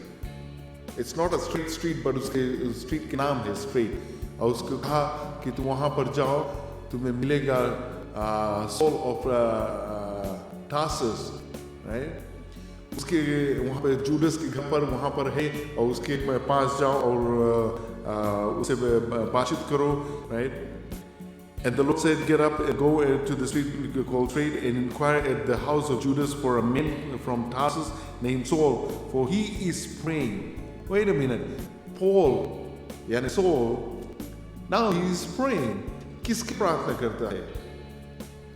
It's not a straight street, but उसके street का नाम है Straight. और उसको कहा कि तुम वहाँ पर जाओ, तुम्हें मिलेगा Saul of Tarsus, right? उसके वहाँ पर जूडस के घर पर वहाँ पर है, और उसके पास जाओ और उसे बातचीत करो, right? And the Lord said, Get up and go to the street called Straight and inquire at the house of Judas for a man from Tarsus named Saul, for he is praying. Wait a minute, Paul, यानी Saul, now he is praying. किसकी प्रार्थना करता है?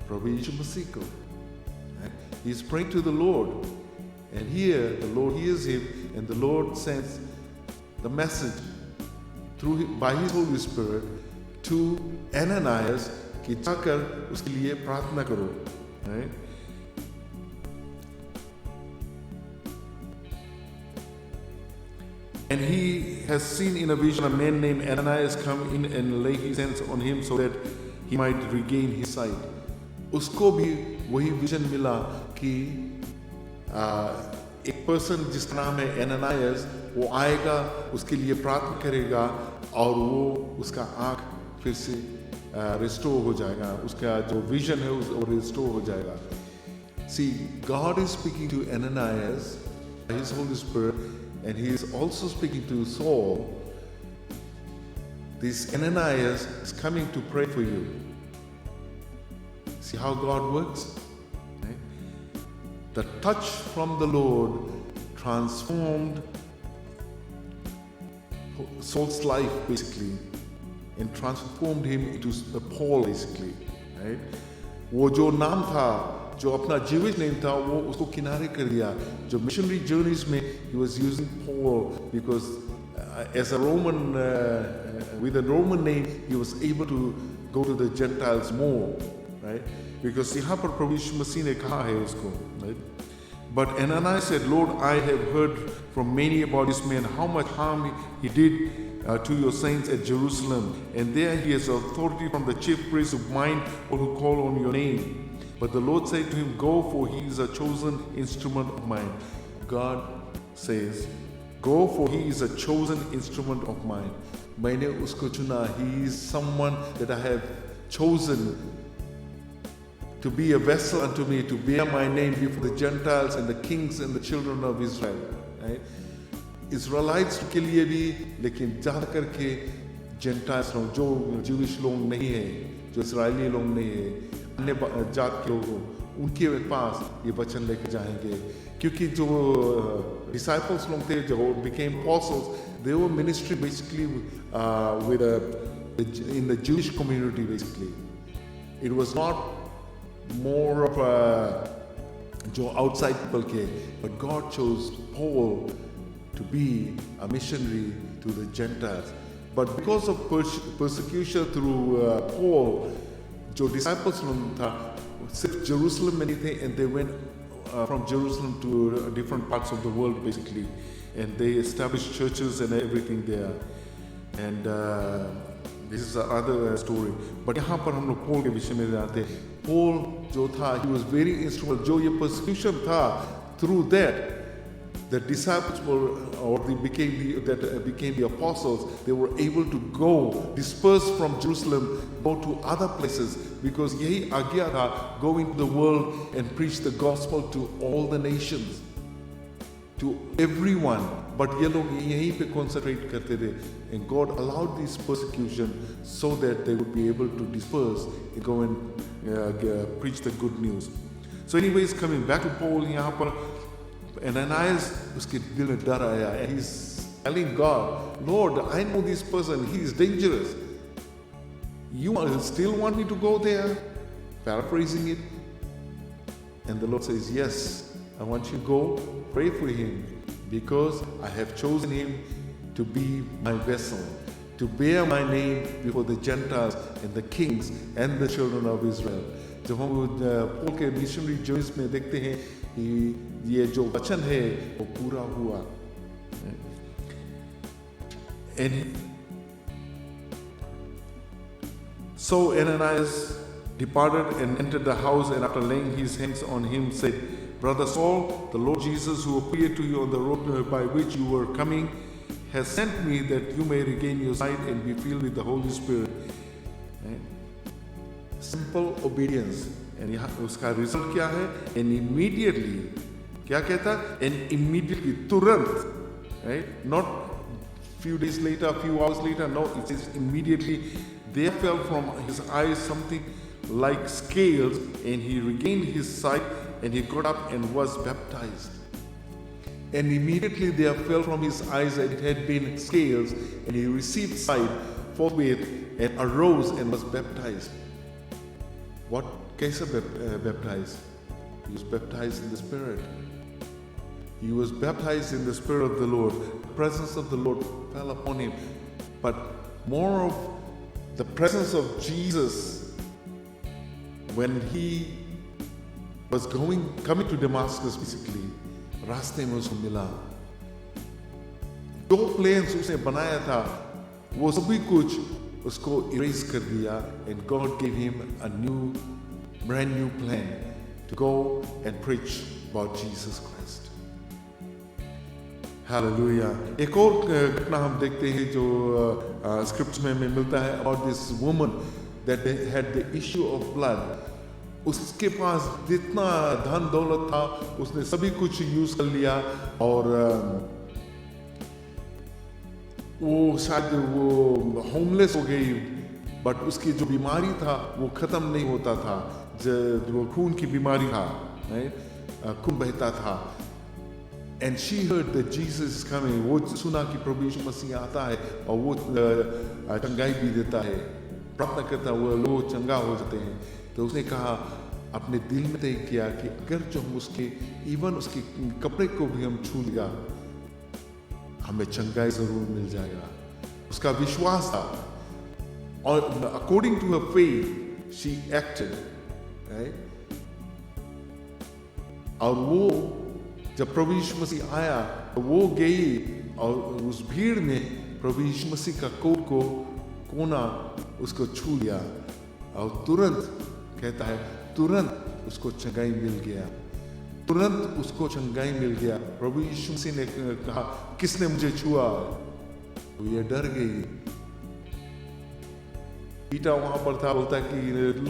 प्रभु यीशु मसीह को. He is praying to the Lord, and here the Lord hears him, and the Lord sends the message by His Holy Spirit to Ananias कि जाकर उसके लिए प्रार्थना करो, right? And he has seen in a vision a man named Ananias come in and lay his hands on him so that he might regain his sight. उसको भी वही vision मिला कि एक पर्सन जिसका नाम है एनानायस, वो आएगा, उसके लिए प्रार्थना करेगा और वो उसका आँख फिर से रिस्टोर हो जाएगा, उसका जो विजन है वो रिस्टोर हो जाएगा. See, God is speaking to Ananias by His Holy Spirit, and He is also speaking to Saul. This Ananias is coming to pray for you. See how God works? Right? The touch from the Lord transformed Saul's life basically, and transformed him into a Paul basically, right? वो जो नाम था, जो अपना Jewish name था, वो उसको किनारे कर दिया. जो missionary journeys में he was using Paul because as a Roman with a Roman name he was able to go to the Gentiles more, right? Because यहाँ पर प्रभु यीशु मसीह ने कहा है उसको, right? But Ananias said, Lord, I have heard from many about this man, how much harm he did to your saints at Jerusalem. And there he has authority from the chief priests of mine, all who call on your name. But the Lord said to him, Go, for he is a chosen instrument of mine. God says, Go, for he is a chosen instrument of mine. मैंने उसको चुना. He is someone that I have chosen to be a vessel unto me, to bear my name before the Gentiles and the kings and the children of Israel. Right? Israelites के लिए भी, लेकिन ज़्यादा करके Gentiles लोग, जो Jewish लोग नहीं है, जो इसराइली लोग नहीं है, अन्य जात के लोग, उनके पास ये वचन लेके जाएंगे। क्योंकि जो डिसाइपल्स लोग थे, जो became apostles, they were ministry basically in the Jewish community basically. It was not more of a जो outside people के, but God chose Paul to be a missionary to the Gentiles. But because of persecution through Paul, जो disciples लोग था सिर्फ Jerusalem में नहीं थे, and they went from Jerusalem to different parts of the world basically, and they established churches and everything there. And this is another story. But यहाँ पर हम लोग Paul के विषय में जाते हैं। Paul जो था, he was very instrumental. जो ये persecution था, through that the disciples were, or they became the apostles. They were able to go, disperse from Jerusalem, go to other places, because यही आज्ञा था, go into the world and preach the gospel to all the nations, to everyone. But ये लोग यहीं पे concentrate करते थे, and God allowed this persecution so that they would be able to disperse and go and preach the good news. So anyways, coming back to Paul, यहाँ पर Ananias, उसके दिल में डर आया, and he's telling God, Lord, I know this person, he is dangerous. You still want me to go there? Paraphrasing it. And the Lord says, yes, I want you to go pray for him, because I have chosen him to be my vessel, to bear my name before the Gentiles and the kings and the children of Israel. जब हम Paul के missionary journeys में देखते हैं कि ये जो वचन है वो पूरा हुआ। And so Ananias departed and entered the house, and after laying his hands on him said, Brother Saul, the Lord Jesus, who appeared to you on the road by which you were coming, has sent me that you may regain your sight and be filled with the Holy Spirit. Simple obedience. And यहाँ उसका result क्या है? And immediately, क्या कहता? And immediately, तुरंत, right? Not few days later, few hours later. No, it says immediately. There fell from his eyes something like scales, and he regained his sight, and he got up and was baptized. And immediately there fell from his eyes, and it had been scales, and he received sight forthwith, and arose and was baptized. What? कैसे baptized? He was baptized in the Spirit. He was baptized in the Spirit of the Lord. The presence of the Lord fell upon him. But more of the presence of Jesus when he was coming to Damascus, basically, रास्ते में उसको मिला। जो planes उसने बनाया था, वो सभी कुछ उसको erase कर दिया, and God gave him a brand new plan to go and preach about Jesus Christ. Hallelujah. एक और घटना हम देखते हैं जो स्क्रिप्ट में मिलता है, about this woman that had the issue of blood. उसके पास जितना धन दौलत था, उसने सभी कुछ यूज कर लिया, और वो शायद वो होमलेस हो गई, बट उसकी जो बीमारी था वो खत्म नहीं होता था, जो खून की बीमारी था, खून बहता था। And she heard that Jesus is coming. वो सुना कि प्रभु यीशु मसीह आता है, और वो चंगाई भी देता है, प्रार्थना करता है, वो लोग चंगा हो जाते हैं। तो उसने कहा, अपने दिल में तय किया कि अगर जो हम उसके इवन उसके कपड़े को भी हम छू लिया, हमें चंगाई जरूर मिल जाएगा। उसका विश्वास था, और according to her faith she acted, right? और वो जब प्रभु यीशु मसीह आया, तो वो गई और उस भीड़ में प्रभु यीशु मसीह का कोट को कोना उसको छू लिया, और तुरंत कहता है, तुरंत उसको चंगाई मिल गया, तुरंत उसको चंगाई मिल गया। प्रभु यीशु मसीह ने कहा, किसने मुझे छुआ? तो ये डर गई। पीटर वहां पर था, बोलता कि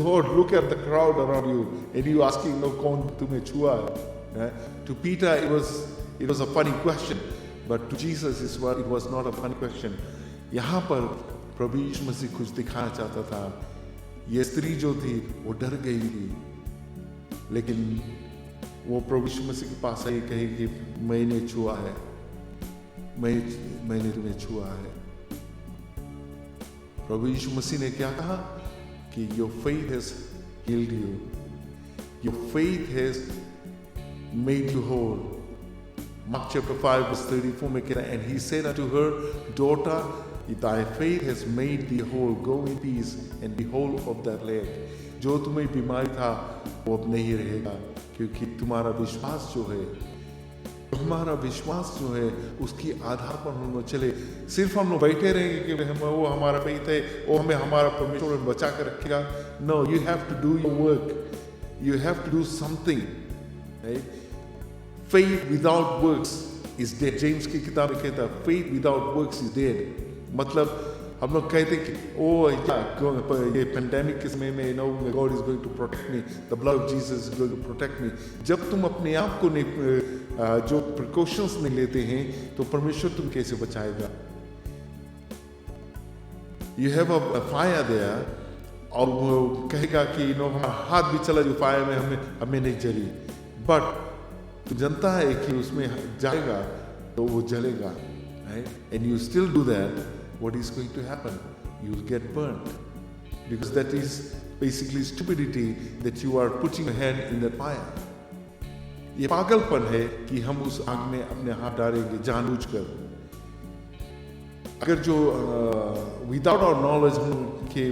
Lord look at the crowd around you and you asking no कौन तुम्हें छुआ है? To Peter it was a funny question, But to Jesus it was not a fun question. यहाँ पर प्रभु यीशु मसीह कुछ दिखाना चाहता था। ये स्त्री जो थी वो डर गई थी, लेकिन वो प्रभु यीशु मसीह के पास आई, कही कि मैंने छुआ है, मैंने तुम्हें छुआ है। प्रभु यीशु मसीह ने क्या कहा कि your faith has healed you, your faith has made you whole. Mark chapter 5 verse 34 में कह रहा है, and he said unto her, daughter, thy faith has made thee whole, go in peace and be whole of that leg. जो तुम्हें बीमारी था वो अब नहीं रहेगा, क्योंकि तुम्हारा विश्वास जो है, हमारा विश्वास जो है उसकी आधार पर हम लोग चले। सिर्फ हम लोग बैठे रहेंगे कि वो हमारा फेथ है, वो हमें हमारा परमेश्वर बचा कर रखेगा। No, you have to do your work, you have to do something, right? Faith without works is dead. James की किताब में कहता है faith without works is dead. मतलब हम लोग कहते कि ओ ये पेंडेमिक के समय में no God is going to protect me, the blood of Jesus is going to protect me. जब तुम अपने आप को जो प्रिकॉशंस नहीं लेते हैं तो परमेश्वर तुम कैसे बचाएगा? You have a fire there, और वो कहेगा कि नो हमारा हाथ भी चला जो फायर में हमें नहीं जली, बट तू जानता है कि उसमें जाएगा तो वो जलेगा, and you still do that, what is going to happen? You will get burnt, because that is basically stupidity that you are putting your hand in that fire. ये पागलपन है कि हम उस आग में अपने हाथ डालेंगे जानबूझकर। अगर जो विदाउट आवर नॉलेज हम के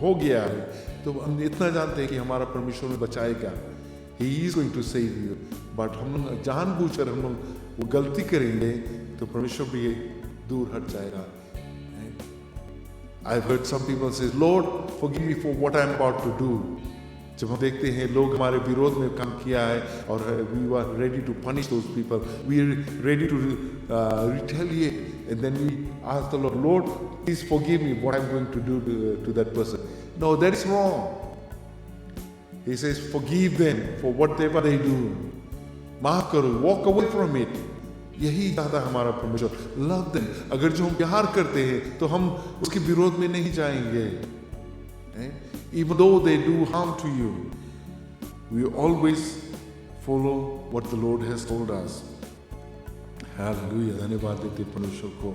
हो गया है तो हम इतना जानते हैं कि हमारा परमेश्वर में बचाएगा, He is going to save you, but हम लोग जानबूझकर हम लोग वो गलती करेंगे तो परमेश्वर भी दूर हट जाएगा। I've heard some people say, Lord, forgive me for what I'm about to do. जब हम देखते हैं लोग हमारे विरोध में काम किया है और we were ready to punish those people, we are ready to retaliate, and then we ask the Lord, Lord, please forgive me what I'm going to do to that person. No, that is wrong. He says, forgive them for whatever they do. माफ करो, walk away from it. यही चाहता हमारा परमेश्वर, love them. अगर जो हम प्यार करते हैं तो हम उसके विरोध में नहीं जाएंगे। Even though they do harm to you, we always follow what the Lord has told us. Hallelujah, धन्यवाद देते परमेश्वर को।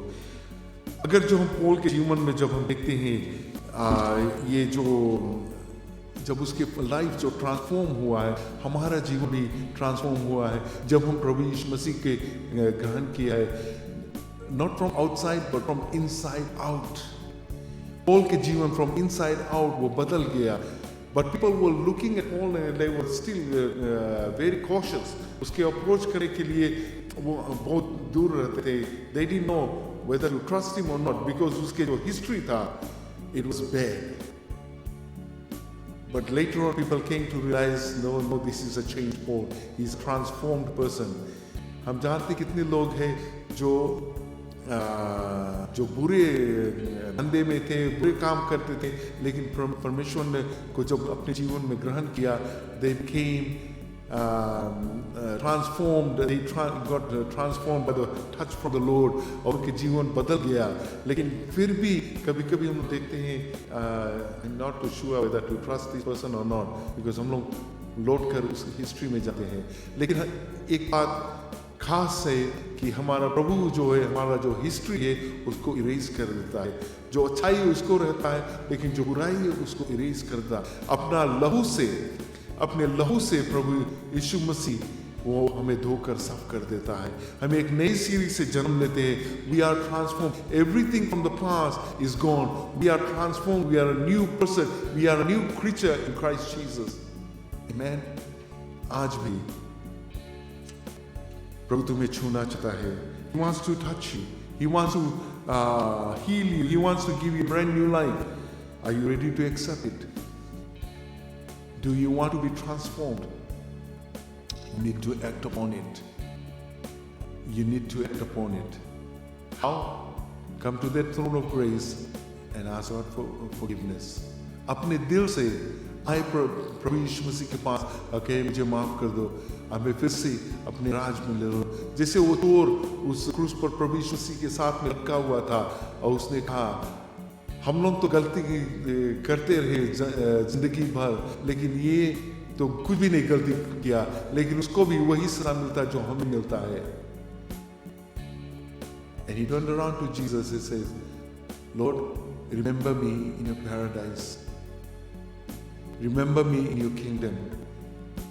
अगर जो हम पौल के जीवन में जब हम देखते हैं ये जो जब उसके लाइफ जो ट्रांसफॉर्म हुआ है, हमारा जीवन भी ट्रांसफॉर्म हुआ है जब हम प्रभु यीशु मसीह के ग्रहण किया है, not from outside but from inside out. Paul के जीवन फ्रॉम इनसाइड आउट वो बदल गया, but people were looking at Paul and they were still very cautious. उसके अप्रोच करने के लिए वो बहुत दूर रहते थे। They didn't know whether to trust him और नॉट, बिकॉज उसके जो हिस्ट्री था it was bad. But later on, people came to realize, no, this is a changed Paul. He's a transformed person. हम जानते कितने लोग हैं जो बुरे धंधे में थे, बुरे काम करते थे, लेकिन परमेश्वर ने को जब अपने जीवन में ग्रहण किया, they became transformed. They got transformed by the touch from the Lord, और उनके जीवन बदल गया। लेकिन फिर भी कभी-कभी हम देखते हैं, I'm not too sure whether to trust this person or not, because हम लोग लौट कर उस हिस्ट्री में जाते हैं। लेकिन एक बात खास है कि हमारा प्रभु जो है, हमारा जो हिस्ट्री है उसको इरेज कर देता है। जो अच्छाई है उसको रहता है, लेकिन जो बुराई है उसको इरेज करता है। अपने लहू से प्रभु यीशु मसीह वो हमें धोकर साफ कर देता है। हमें एक नई सीरीज से जन्म लेते हैं। We are transform, everything from the past is gone, we are transform, we are a new person, we are a new creature in Christ Jesus. Amen. आज भी प्रभु तुम्हें छूना चाहता है। He wants to touch you, He wants to heal you, He wants to give you a brand new life. Are you ready to accept it? Do you want to be transformed? You need to act upon it. You need to act upon it. How? Come to that throne of grace and ask God for forgiveness. अपने दिल से आए प्रभु यीशु मसीह के पास, मुझे माफ कर दो, हमें फिर से अपने राज में ले लो। जैसे वो चोर उस क्रूस पर प्रभु यीशु मसीह के साथ में लटका हुआ था और उसने कहा हम लोग तो गलती करते रहे जिंदगी भर, लेकिन ये तो कुछ भी नहीं गलती किया, लेकिन उसको भी वही सजा मिलता जो हमें मिलता है. And he turned around to Jesus and says, Lord, remember me in your paradise. Remember me in your kingdom.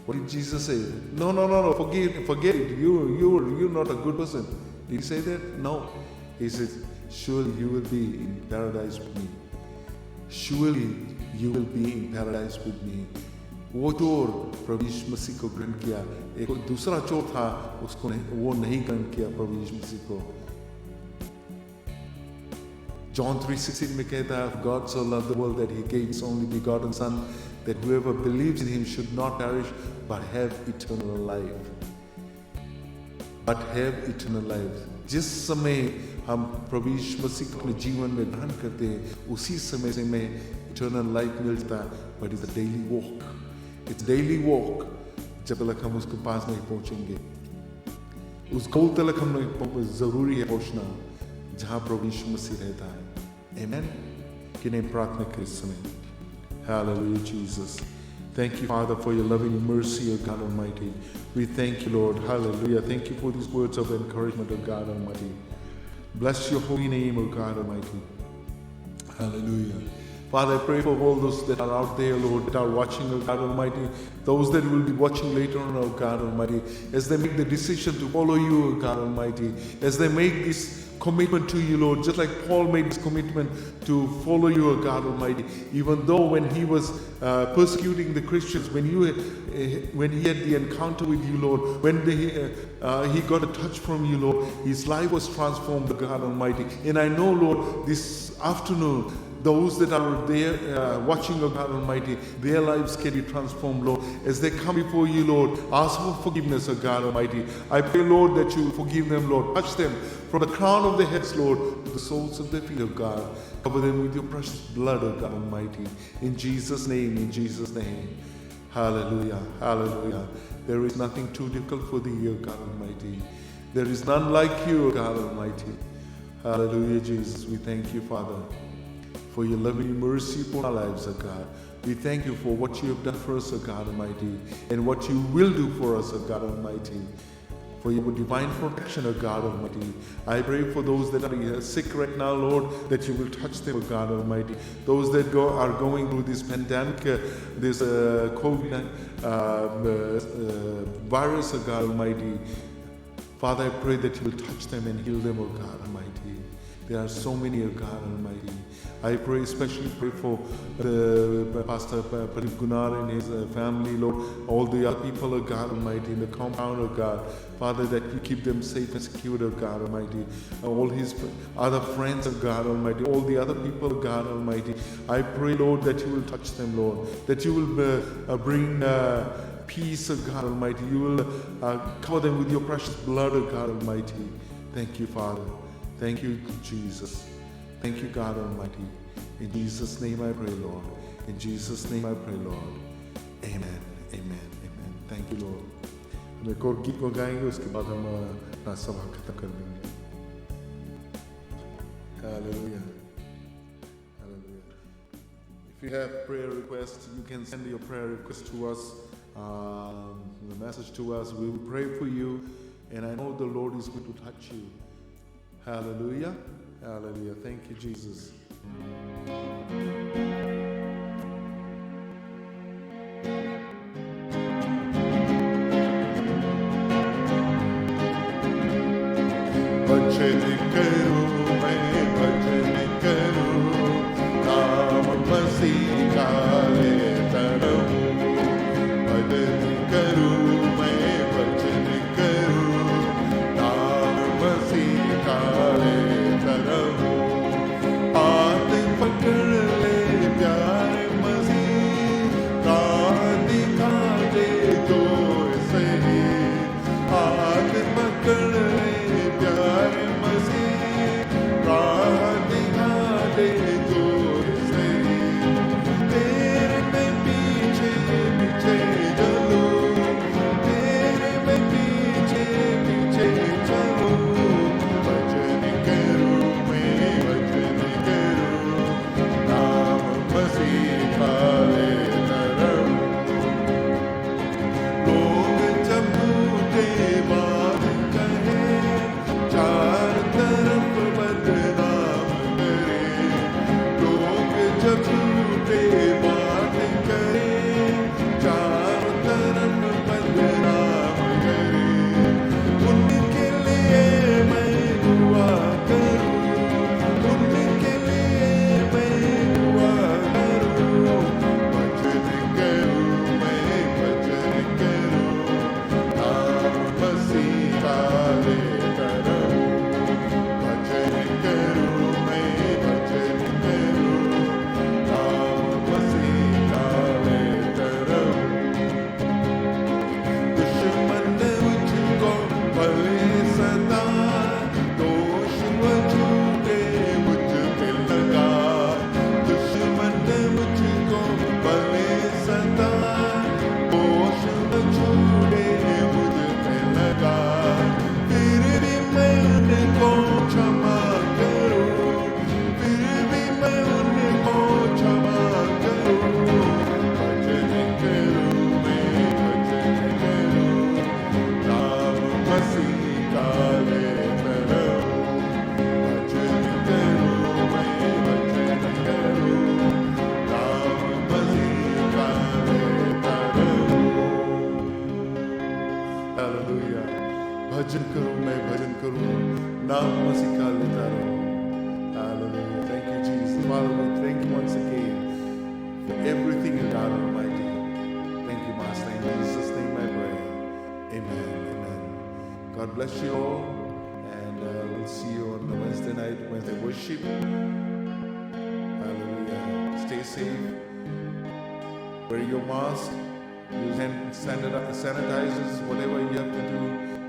What did Jesus say? No, forget it. You're not a good person. Did he say that? No. He says, surely you will be in paradise with me. Surely you will be in paradise with me. वो चोर प्रभु यीशु मसीह को ग्रहण किया, एक दूसरा चोर था उसको वो नहीं ग्रहण किया प्रभु यीशु मसीह को. John 3:16 में कहता है, God so loved the world that he gave his only begotten son, that whoever believes in him should not perish but have eternal life. But have eternal life. जिस समय हम प्रभु यीशु मसीह को अपने जीवन में ग्रहण करते हैं, उसी समय से हमें eternal life मिलता है. But it's a daily walk. It's daily walk. जब तक हम उसके पास नहीं पहुंचेंगे, उस गोल तक हम जरूरी है पहुंचना जहां प्रभु यीशु मसीह रहता है. Amen. कि नहीं प्रार्थना करें इस समय. Hallelujah, Jesus. Thank you, Father, for your loving mercy, O God Almighty. We thank you, Lord. Hallelujah. Thank you for these words of encouragement, O God Almighty. Bless your holy name, O God Almighty. Hallelujah. Father, I pray for all those that are out there, Lord, that are watching, O God Almighty, those that will be watching later on, O God Almighty, as they make the decision to follow you, O God Almighty, as they make this commitment to you, Lord, just like Paul made this commitment to follow you, O God Almighty. Even though when he was persecuting the Christians, when he had the encounter with you, Lord, when he got a touch from you, Lord, his life was transformed, O God Almighty. And I know, Lord, this afternoon, those that are there watching, O God Almighty, their lives can be transformed, Lord. As they come before you, Lord, ask for forgiveness, O God Almighty. I pray, Lord, that you forgive them, Lord. Touch them from the crown of their heads, Lord, to the soles of their feet, O God. Cover them with your precious blood, O God Almighty. In Jesus' name, in Jesus' name. Hallelujah, hallelujah. There is nothing too difficult for thee, O God Almighty. There is none like you, O God Almighty. Hallelujah, Jesus. We thank you, Father, for your loving mercy for our lives, O God. We thank you for what you have done for us, O God Almighty, and what you will do for us, O God Almighty, for your divine protection, O God Almighty. I pray for those that are sick right now, Lord, that you will touch them, O God Almighty. Those that are going through this pandemic, this COVID virus, O God Almighty. Father, I pray that you will touch them and heal them, O God Almighty. There are so many, O God Almighty. I pray, especially pray for Pastor Pradeep Gunar and his family, Lord, all the other people, O God Almighty, in the compound, O God. Father, that you keep them safe and secure, O God Almighty. All his other friends, O God Almighty, all the other people, O God Almighty. I pray, Lord, that you will touch them, Lord, that you will bring peace, O God Almighty. You will cover them with your precious blood, O God Almighty. Thank you, Father. Thank you, Jesus. Thank you, God Almighty. In Jesus' name I pray, Lord. In Jesus' name I pray, Lord. Amen. Amen. Amen. Thank you, Lord. हम एक और गीत को गाएंगे, उसके बाद हम अपना सभा खत्म कर देंगे. Hallelujah. Hallelujah. If you have prayer requests, you can send your prayer request to us, the message to us. We will pray for you, and I know the Lord is going to touch you. Hallelujah. Hallelujah. Thank you, Jesus. भजन करूं मैं भजन करूं नाम मसीह का लेता रहूं भजन करूं मैं भजन करूं नाम मसीह का लेता रहूं हाथ पकड़ ले प्यारे मसीह राह दिखा दे जो सही हाथ पकड़ ले प्यारे मसीह राह दिखा दे Namasikalitaro. Hallelujah. Thank you, Jesus. Father, we thank you once again for everything you done, Almighty. Thank you, Master. In Jesus' name I pray. Amen. Amen. God bless you all. And we'll see you on the Wednesday night, Wednesday worship. Hallelujah. Stay safe. Wear your mask. Use hand sanitizers. Whatever you have to do,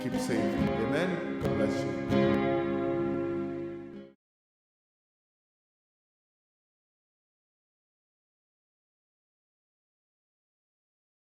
keep safe. Amen. God bless you.